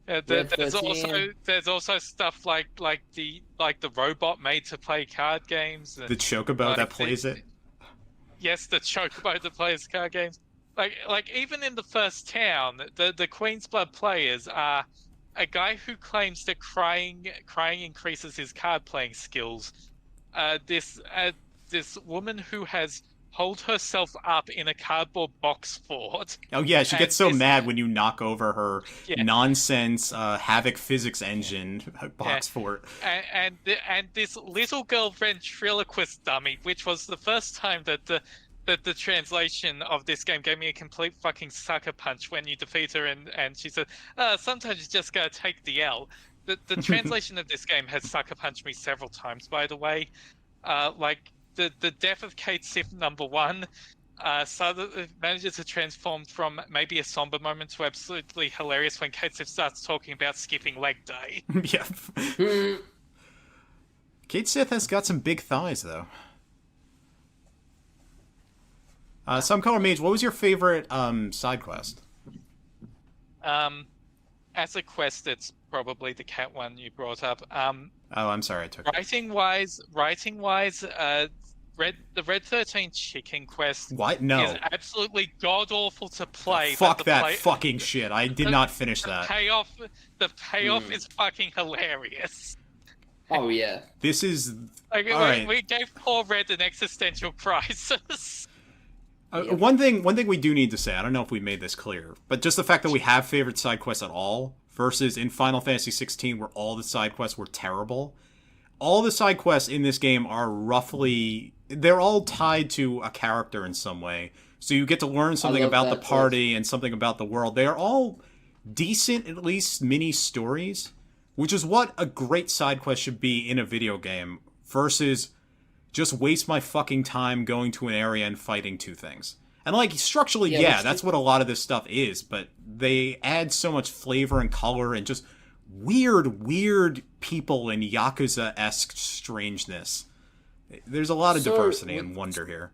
There's also stuff like the robot made to play card games. And, The Chocobo that plays it. Yes, the chocobo that plays card games. Like even in the first town, the Queen's Blood players are a guy who claims that crying increases his card playing skills. This woman who has holed herself up in a cardboard box fort. Oh yeah, she gets so this- mad when you knock over her Yeah. nonsense Havoc physics engine box fort. And this little girl ventriloquist dummy, which was the first time that the translation of this game gave me a complete fucking sucker punch when you defeat her, and she said, sometimes you just gotta take the L. The translation of this game has sucker punched me several times, by the way. The death of Kate Sif #1, so that it manages to transform from maybe a somber moment to absolutely hilarious when Kate Sif starts talking about skipping leg day. Yeah. Kate Sith has got some big thighs, though. SomeColorMage, what was your favorite side quest? As a quest, it's probably the cat one you brought up. Oh, I'm sorry, I took it. Writing wise, the Red 13 chicken quest What? No. is absolutely god awful to play. Fuck but that fucking shit. I did not finish that. The payoff is fucking hilarious. Oh yeah. This is... We gave poor Red an existential crisis. One thing we do need to say, I don't know if we made this clear, but just the fact that we have favorite side quests at all, versus in Final Fantasy 16 where all the side quests were terrible. All the side quests in this game are roughly... They're all tied to a character in some way. So you get to learn something about the party and something about the world. They are all decent, at least, mini stories, which is what a great side quest should be in a video game, versus just waste my fucking time going to an area and fighting two things. And, structurally, that's what a lot of this stuff is, but they add so much flavor and color and just weird people and Yakuza-esque strangeness. There's a lot of diversity and wonder here.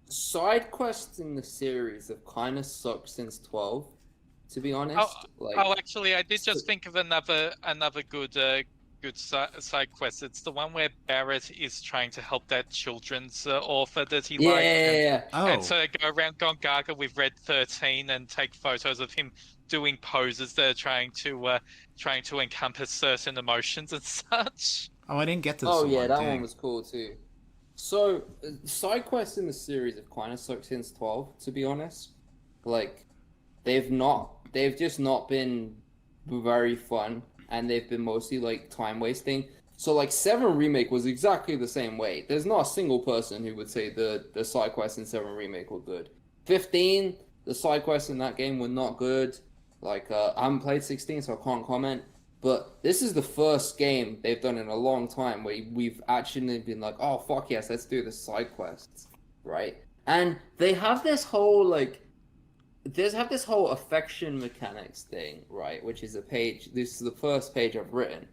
Side quests in the series have kind of sucked since 12, to be honest. Actually, I did just think of another good good side quest. It's the one where Barrett is trying to help that children's author that he likes. Yeah. And so they go around Gone Gaga with Red 13 and take photos of him doing poses that are trying to encompass certain emotions and such. Oh, I didn't get to this. Oh yeah, one. that Dang. one was cool too. So side quests in the series have kind of sucked since 12, to be honest. Like, they've just not been very fun, and they've been mostly like time wasting. So like 7 Remake was exactly the same way. There's not a single person who would say the side quests in 7 Remake were good. 15, the side quests in that game were not good. Like, I haven't played 16, so I can't comment. But this is the first game they've done in a long time where we've actually been like, oh, fuck yes, let's do the side quests, right? And they have this whole, affection mechanics thing, right? Which is this is the first page I've written,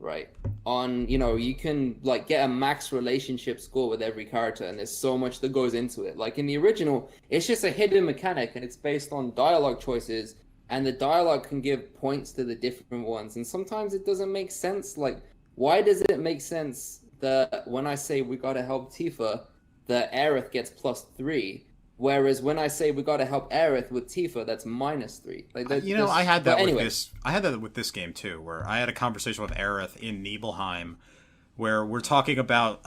right? On, you can, like, get a max relationship score with every character, and there's so much that goes into it. Like, in the original, it's just a hidden mechanic, and it's based on dialogue choices, and the dialogue can give points to the different ones, and sometimes it doesn't make sense. Like, why does it make sense that when I say we gotta help Tifa, that Aerith gets +3, whereas when I say we gotta help Aerith with Tifa, that's -3? Like, I had that anyway. with this. I had that with this game too, where I had a conversation with Aerith in Nibelheim, where we're talking about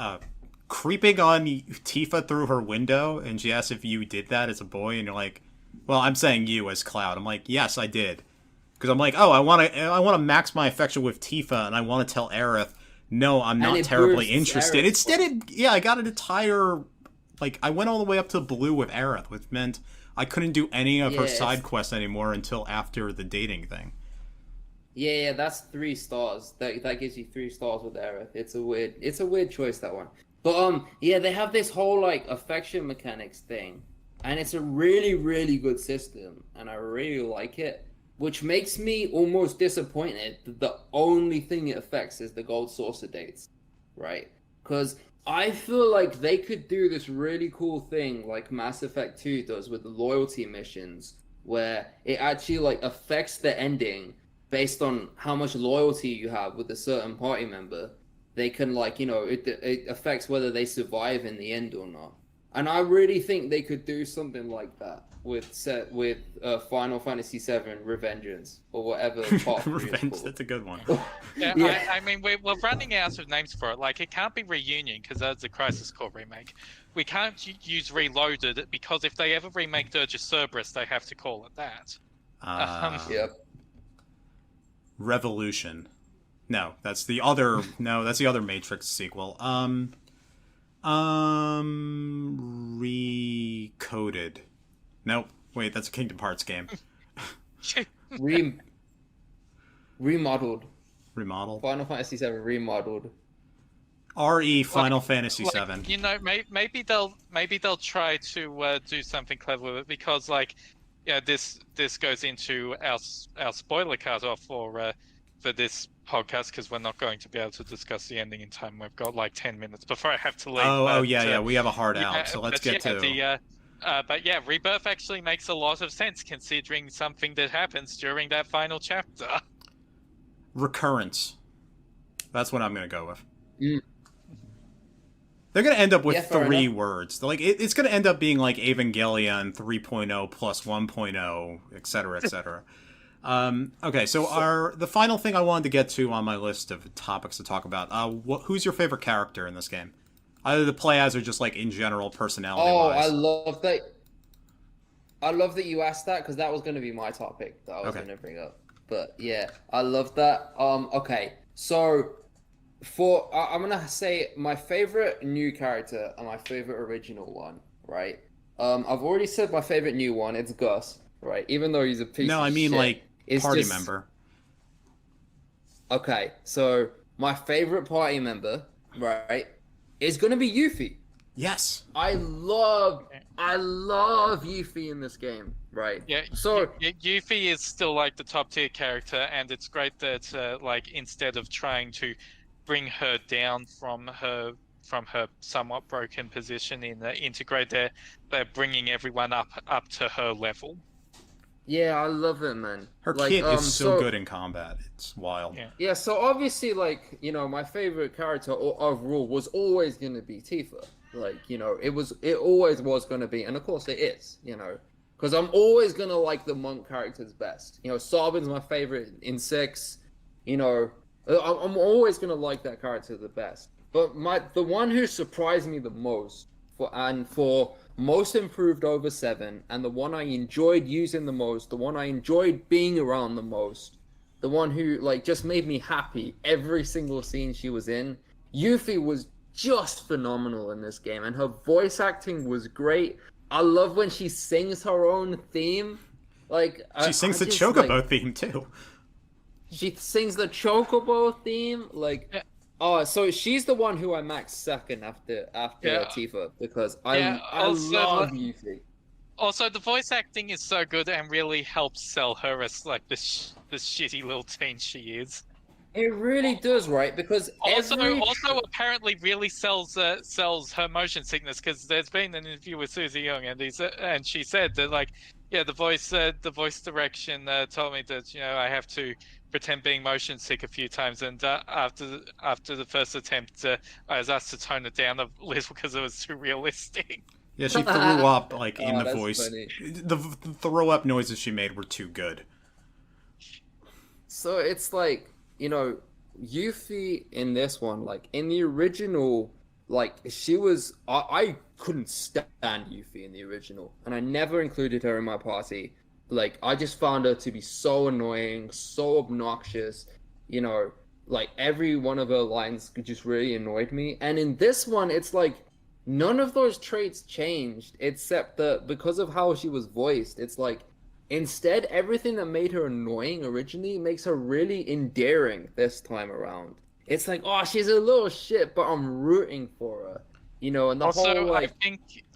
creeping on Tifa through her window, and she asks if you did that as a boy, and you're like, well, I'm saying you as Cloud. I'm like, yes, I did. Because I'm like, oh, I want to max my affection with Tifa, and I want to tell Aerith, no, I'm not terribly interested. Instead, I got an entire, like, I went all the way up to blue with Aerith, which meant I couldn't do any of her side quests anymore until after the dating thing. Yeah, that's 3 stars. That gives you 3 stars with Aerith. It's a weird choice, that one. But they have this whole like affection mechanics thing. And it's a really, really good system, and I really like it, which makes me almost disappointed that the only thing it affects is the gold saucer dates, right? Because I feel like they could do this really cool thing like Mass Effect 2 does with the loyalty missions, where it actually like affects the ending based on how much loyalty you have with a certain party member. They can it affects whether they survive in the end or not. And I really think they could do something like that with Final Fantasy VII Revengeance or whatever. Revenge, that's a good one. Yeah. I mean, we're running out of names for it. Like, it can't be Reunion because that's a Crisis Core remake. We can't use Reloaded because if they ever remake Dirge of Cerberus, they have to call it that. Yep. Revolution. No, that's the other Matrix sequel. Recoded. Nope. Wait, that's a Kingdom Hearts game. Remodeled. Remodeled? Final Fantasy VII Remodeled. Final Fantasy VII. Maybe they'll try to do something clever with it because, this goes into our spoiler cutoff for this podcast because we're not going to be able to discuss the ending in time. We've got 10 minutes before I have to leave. We have a hard out, so let's get to... but Rebirth actually makes a lot of sense considering something that happens during that final chapter. Recurrence. That's what I'm going to go with. Mm. They're going to end up with 3 words. It's going to end up being like Evangelion 3.0 plus 1.0, etc., etc. Okay, so the final thing I wanted to get to on my list of topics to talk about, who's your favorite character in this game? Either the play as or just in general personality-wise. I love that you asked that because that was going to be my topic that I was going to bring up. But yeah, I love that. Okay, so I'm going to say my favorite new character and my favorite original one, right? I've already said my favorite new one. It's Gus, right? Even though he's a piece of shit. No, I mean party member. Okay, so my favorite party member, right, is gonna be Yuffie. Yes. I love Yuffie in this game, right? Yeah. So Yuffie is still the top tier character, and it's great that instead of trying to bring her down from her somewhat broken position in Integrate, they're bringing everyone up to her level. Yeah, I love it, man. Her Like, kit is so good in combat. It's wild. Yeah. Yeah, so obviously, like, my favorite character overall was always gonna be Tifa. Like, it always was gonna be, and of course it is, because I'm always gonna like the monk characters best. Sabin's my favorite in 6. I'm always gonna like that character the best. But the one who surprised me the most for most improved over 7, and the one I enjoyed using the most, the one I enjoyed being around the most, the one who like just made me happy every single scene she was in, Yuffie was just phenomenal in this game, and her voice acting was great. I love when she sings her own theme. Like she sings the Chocobo theme too. She sings the Chocobo theme, like. Yeah. Oh, so she's the one who I maxed second after Tifa, because I love Yuffie. Also, the voice acting is so good and really helps sell her as like the shitty little teen she is. It really does, right? Because also apparently really sells her motion sickness, because there's been an interview with Susie Young and she said that like the voice direction told me that I have to pretend being motion sick a few times, and after the first attempt I was asked to tone it down a little because it was too realistic. Yeah, she threw up like in the that's voice. Funny. The throw up noises she made were too good. So it's like, Yuffie in this one, like in the original, like she was, I couldn't stand Yuffie in the original, and I never included her in my party. Like, I just found her to be so annoying, so obnoxious, like every one of her lines just really annoyed me. And in this one, it's like none of those traits changed, except that because of how she was voiced, it's like instead everything that made her annoying originally makes her really endearing this time around. It's like, oh, she's a little shit, but I'm rooting for her. And the also, whole like...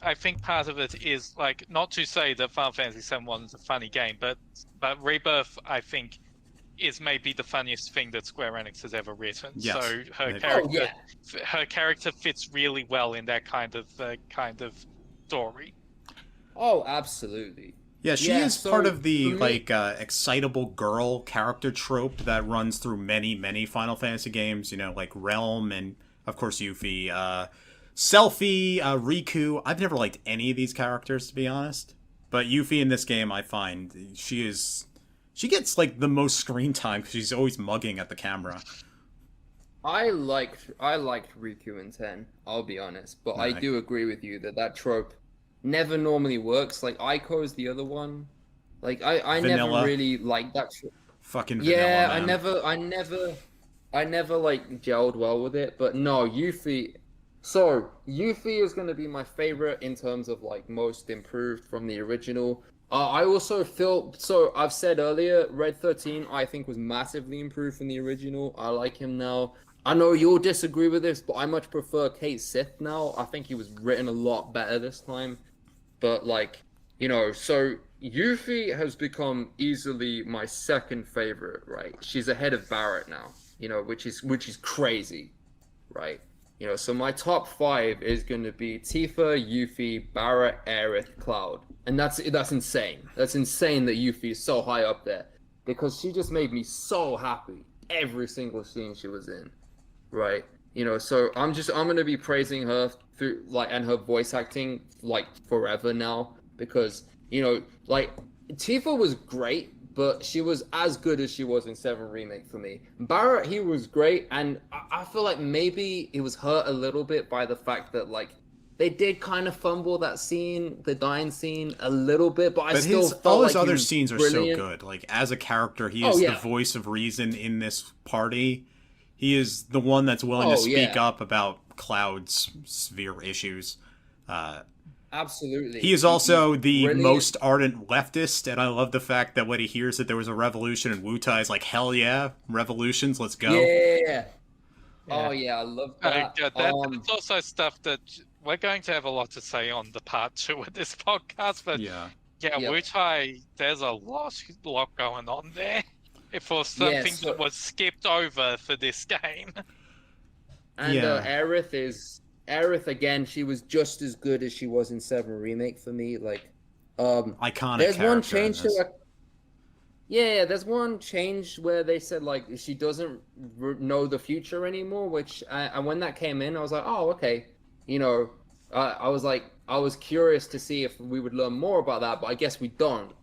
I think part of it is like, not to say that Final Fantasy VII was a funny game, but Rebirth I think is maybe the funniest thing that Square Enix has ever written. Yes. So her character fits really well in that kind of story. Oh, absolutely. Yeah, she is part of the excitable girl character trope that runs through many, many Final Fantasy games. Like Realm and of course Yuffie. Selphie, Riku. I've never liked any of these characters, to be honest. But Yuffie in this game, I find she gets like the most screen time because she's always mugging at the camera. I liked Riku in 10. I'll be honest, but I do agree with you that trope never normally works. Like Aiko's the other one. Like I never really liked that trope. Fucking vanilla, man. I never like gelled well with it. But no, Yuffie. So, Yuffie is going to be my favorite in terms of, like, most improved from the original. I also feel... So, I've said earlier, Red 13, I think, was massively improved from the original. I like him now. I know you'll disagree with this, but I much prefer Kate Sith now. I think he was written a lot better this time. But, like, so Yuffie has become easily my second favorite, right? She's ahead of Barrett now, which is crazy, right? So my top 5 is going to be Tifa, Yuffie, Barrett, Aerith, Cloud. And that's insane. That's insane that Yuffie is so high up there. Because she just made me so happy every single scene she was in. Right? So I'm going to be praising her through, like, and her voice acting, like, forever now. Because, Tifa was great, but she was as good as she was in 7 Remake for me. Barrett, he was great, and I feel like maybe it was hurt a little bit by the fact that, like, they did kind of fumble that scene, the dying scene, a little bit, but I still felt all like his other scenes brilliant. Are so good. Like, as a character, he is the voice of reason in this party. He is the one that's willing to speak up about Cloud's sphere issues. Absolutely. He is also the most ardent leftist, and I love the fact that when he hears that there was a revolution in Wutai, he's like, hell yeah, revolutions, let's go. Yeah. Oh, yeah, I love that. That's also stuff that we're going to have a lot to say on the part 2 of this podcast, but Wutai, there's a lot going on there. If for something that was skipped over for this game. And Aerith, again, she was just as good as she was in 7 Remake for me. Like, iconic. There's one change to her. Yeah, there's one change where they said like she doesn't know the future anymore, which and when that came in, I was like, oh, okay. You know, I was like, I was curious to see if we would learn more about that, but I guess we don't,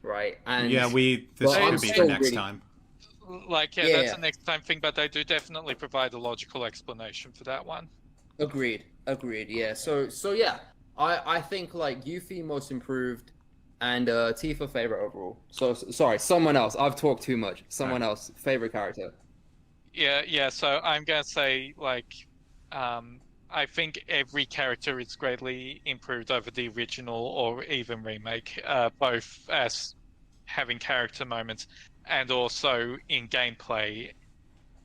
right? And Yeah, this but I'm could be for still next really- time. Like, yeah, Yeah, that's yeah. a next time thing, but they do definitely provide a logical explanation for that one. Agreed. Yeah. So yeah, I think like Yuffie most improved, and Tifa favorite overall. So sorry, someone else. I've talked too much. Someone else favorite character. Yeah, so I'm gonna say, like, I think every character is greatly improved over the original or even remake, both as having character moments and also in gameplay.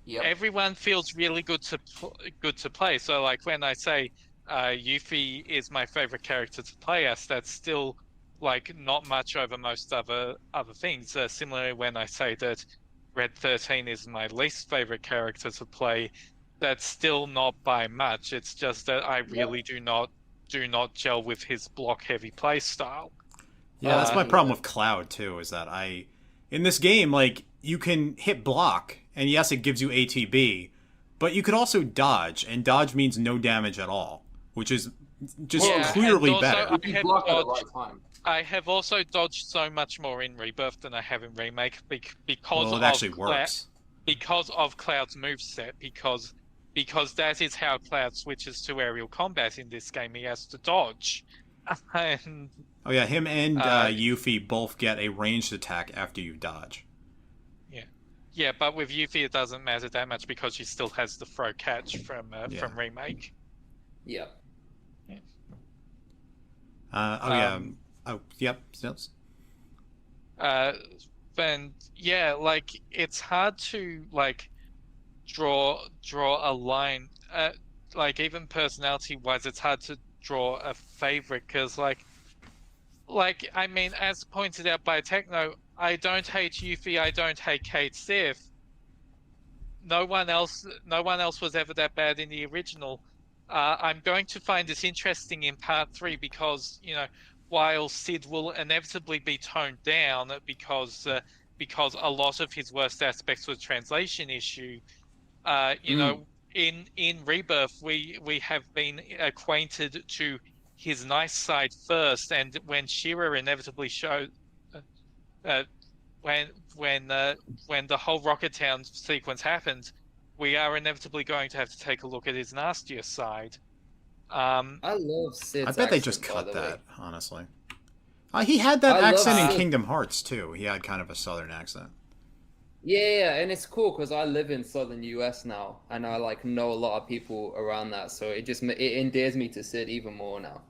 Yep. Everyone feels really good to play. So, like, when I say Yuffie is my favorite character to play as, that's still like not much over most other things. Similarly, when I say that Red 13 is my least favorite character to play, that's still not by much. It's just that I really do not gel with his block heavy play style. Yeah, that's my yeah. problem with Cloud too, is that in this game, like, you can hit block, and yes, it gives you ATB, but you could also dodge, and dodge means no damage at all, which is just Yeah, clearly and also better. You block at the right time. I have also dodged so much more in Rebirth than I have in Remake because Well, it of actually works. because of Cloud's moveset, because that is how Cloud switches to aerial combat in this game. He has to dodge. And Oh yeah, him and Yuffie both get a ranged attack after you dodge. yeah, but with Yuffie it doesn't matter that much because she still has the throw catch from Remake. Yeah. Oh yep. And yeah, like, it's hard to like draw a line. Like, even personality wise, it's hard to draw a favorite because like I mean, as pointed out by Techno, I don't hate Yuffie, I don't hate Kate Sith. No one else was ever that bad in the original. I'm going to find this interesting in part 3 because, you know, while Sid will inevitably be toned down because a lot of his worst aspects was translation issue, you know, in Rebirth we have been acquainted to his nice side first, and when Shira inevitably showed when the whole Rocket Town sequence happened, we are inevitably going to have to take a look at his nastier side. I love Sid's I bet they accent, just by cut the that, way. honestly. He had that I love accent in Sid. Kingdom Hearts too. He had kind of a southern accent. Yeah, and it's cool because I live in southern US now, and I like know a lot of people around that, so it endears me to Sid even more now.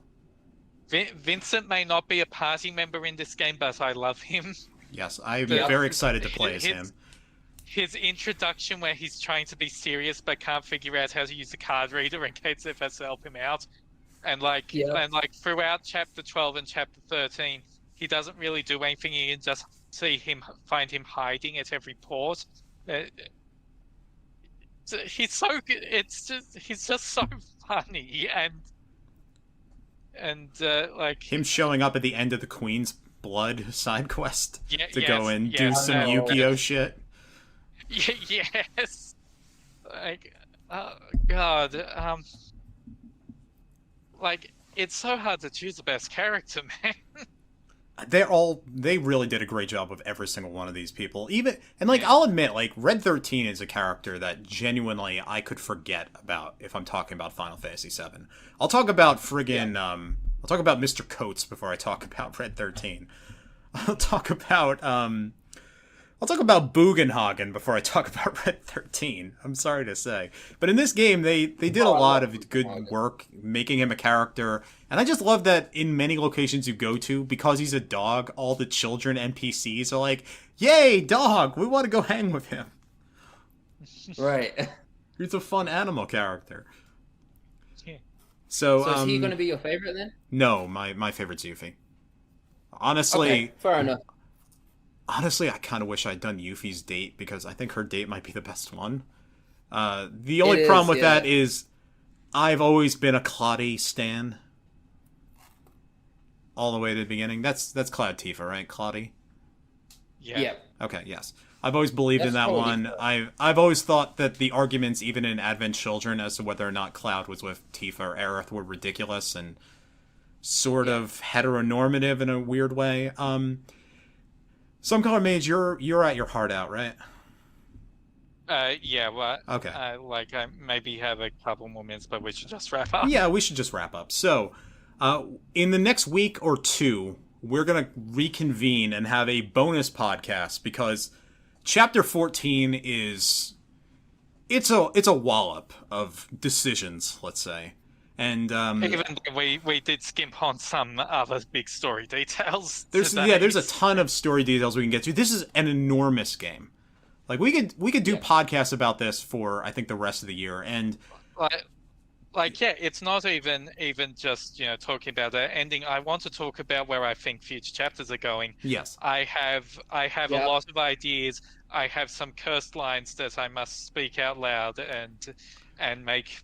Vincent may not be a party member in this game, but I love him. Yes, I'm Yeah. very excited to play as His- him. His introduction, where he's trying to be serious but can't figure out how to use a card reader, and Kate Sith has to help him out, and like throughout chapter 12 and chapter 13, he doesn't really do anything. You can just find him hiding at every port. He's so good. He's just so funny, and like Him showing up at the end of the Queen's Blood side quest to go yes, and do yes, some Yu-Gi-Oh shit. yes, like, oh god, like, it's so hard to choose the best character, man. They really did a great job with every single one of these people. I'll admit, like, Red 13 is a character that genuinely I could forget about if I'm talking about Final Fantasy VII. I'll talk about I'll talk about Mr. Coates before I talk about Red 13. I'll talk about Bugenhagen before I talk about Red 13. I'm sorry to say. But in this game, they did a lot of good work making him a character. And I just love that in many locations you go to, because he's a dog, all the children NPCs are like, yay, dog, we want to go hang with him. Right. He's a fun animal character. Yeah. So is he going to be your favorite then? No, my favorite's Yuffie. Honestly, Okay, fair enough. Honestly, I kind of wish I'd done Yuffie's date, because I think her date might be the best one. The only problem with that is I've always been a Claudie stan. All the way to the beginning. That's Cloud Tifa, right? Claudie? Yeah. Okay, yes. I've always believed in That's that totally one. fair. I've always thought that the arguments, even in Advent Children, as to whether or not Cloud was with Tifa or Aerith were ridiculous and sort of heteronormative in a weird way. SomeColorMage, you're at your heart out, right? Yeah, well, Okay. I maybe have a couple more minutes, but we should just wrap up. Yeah, we should just wrap up. So, in the next week or two, we're going to reconvene and have a bonus podcast because Chapter 14 is... It's a wallop of decisions, let's say. And Even though we did skimp on some other big story details. there's today. a ton of story details we can get to. This is an enormous game. Like we could do podcasts about this for I think the rest of the year. And it's not even just talking about the ending. I want to talk about where I think future chapters are going. Yes, I have a lot of ideas. I have some cursed lines that I must speak out loud and make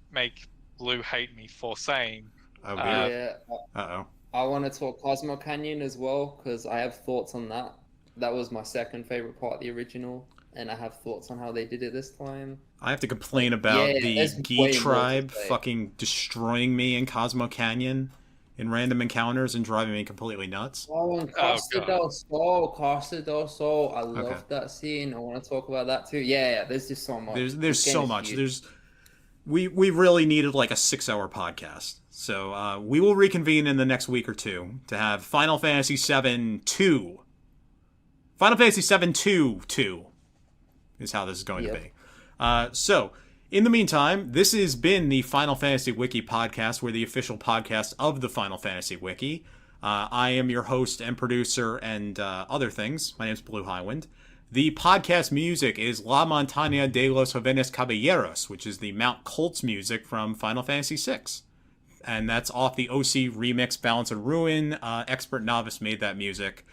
Blue hate me for saying. Oh, Yeah. Uh-oh. I want to talk Cosmo Canyon as well because I have thoughts on that. That was my second favorite part of the original, and I have thoughts on how they did it this time. I have to complain about the there's Gi way more to tribe say. fucking destroying me in Cosmo Canyon in random encounters and driving me completely nuts. Oh, and Costa del Sol. I love Okay. that scene. I want to talk about that too. Yeah, there's just so much. There's This game so is much. huge. We really needed like a 6-hour podcast. So we will reconvene in the next week or two to have Final Fantasy VII 2. Final Fantasy VII 2 is how this is going to be. So, in the meantime, this has been the Final Fantasy Wiki Podcast. We're the official podcast of the Final Fantasy Wiki. I am your host and producer and other things. My name is BlueHighwind. The podcast music is La Montaña de los Jovenes Caballeros, which is the Mount Koltz music from Final Fantasy VI. And that's off the OC remix Balance of Ruin. XPRTNovice made that music.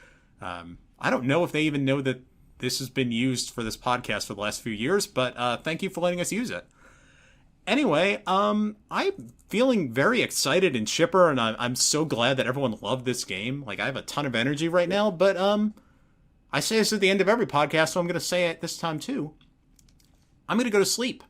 I don't know if they even know that this has been used for this podcast for the last few years, but thank you for letting us use it. Anyway, I'm feeling very excited and chipper, and I'm so glad that everyone loved this game. Like, I have a ton of energy right now, but I say this at the end of every podcast, so I'm going to say it this time too. I'm going to go to sleep.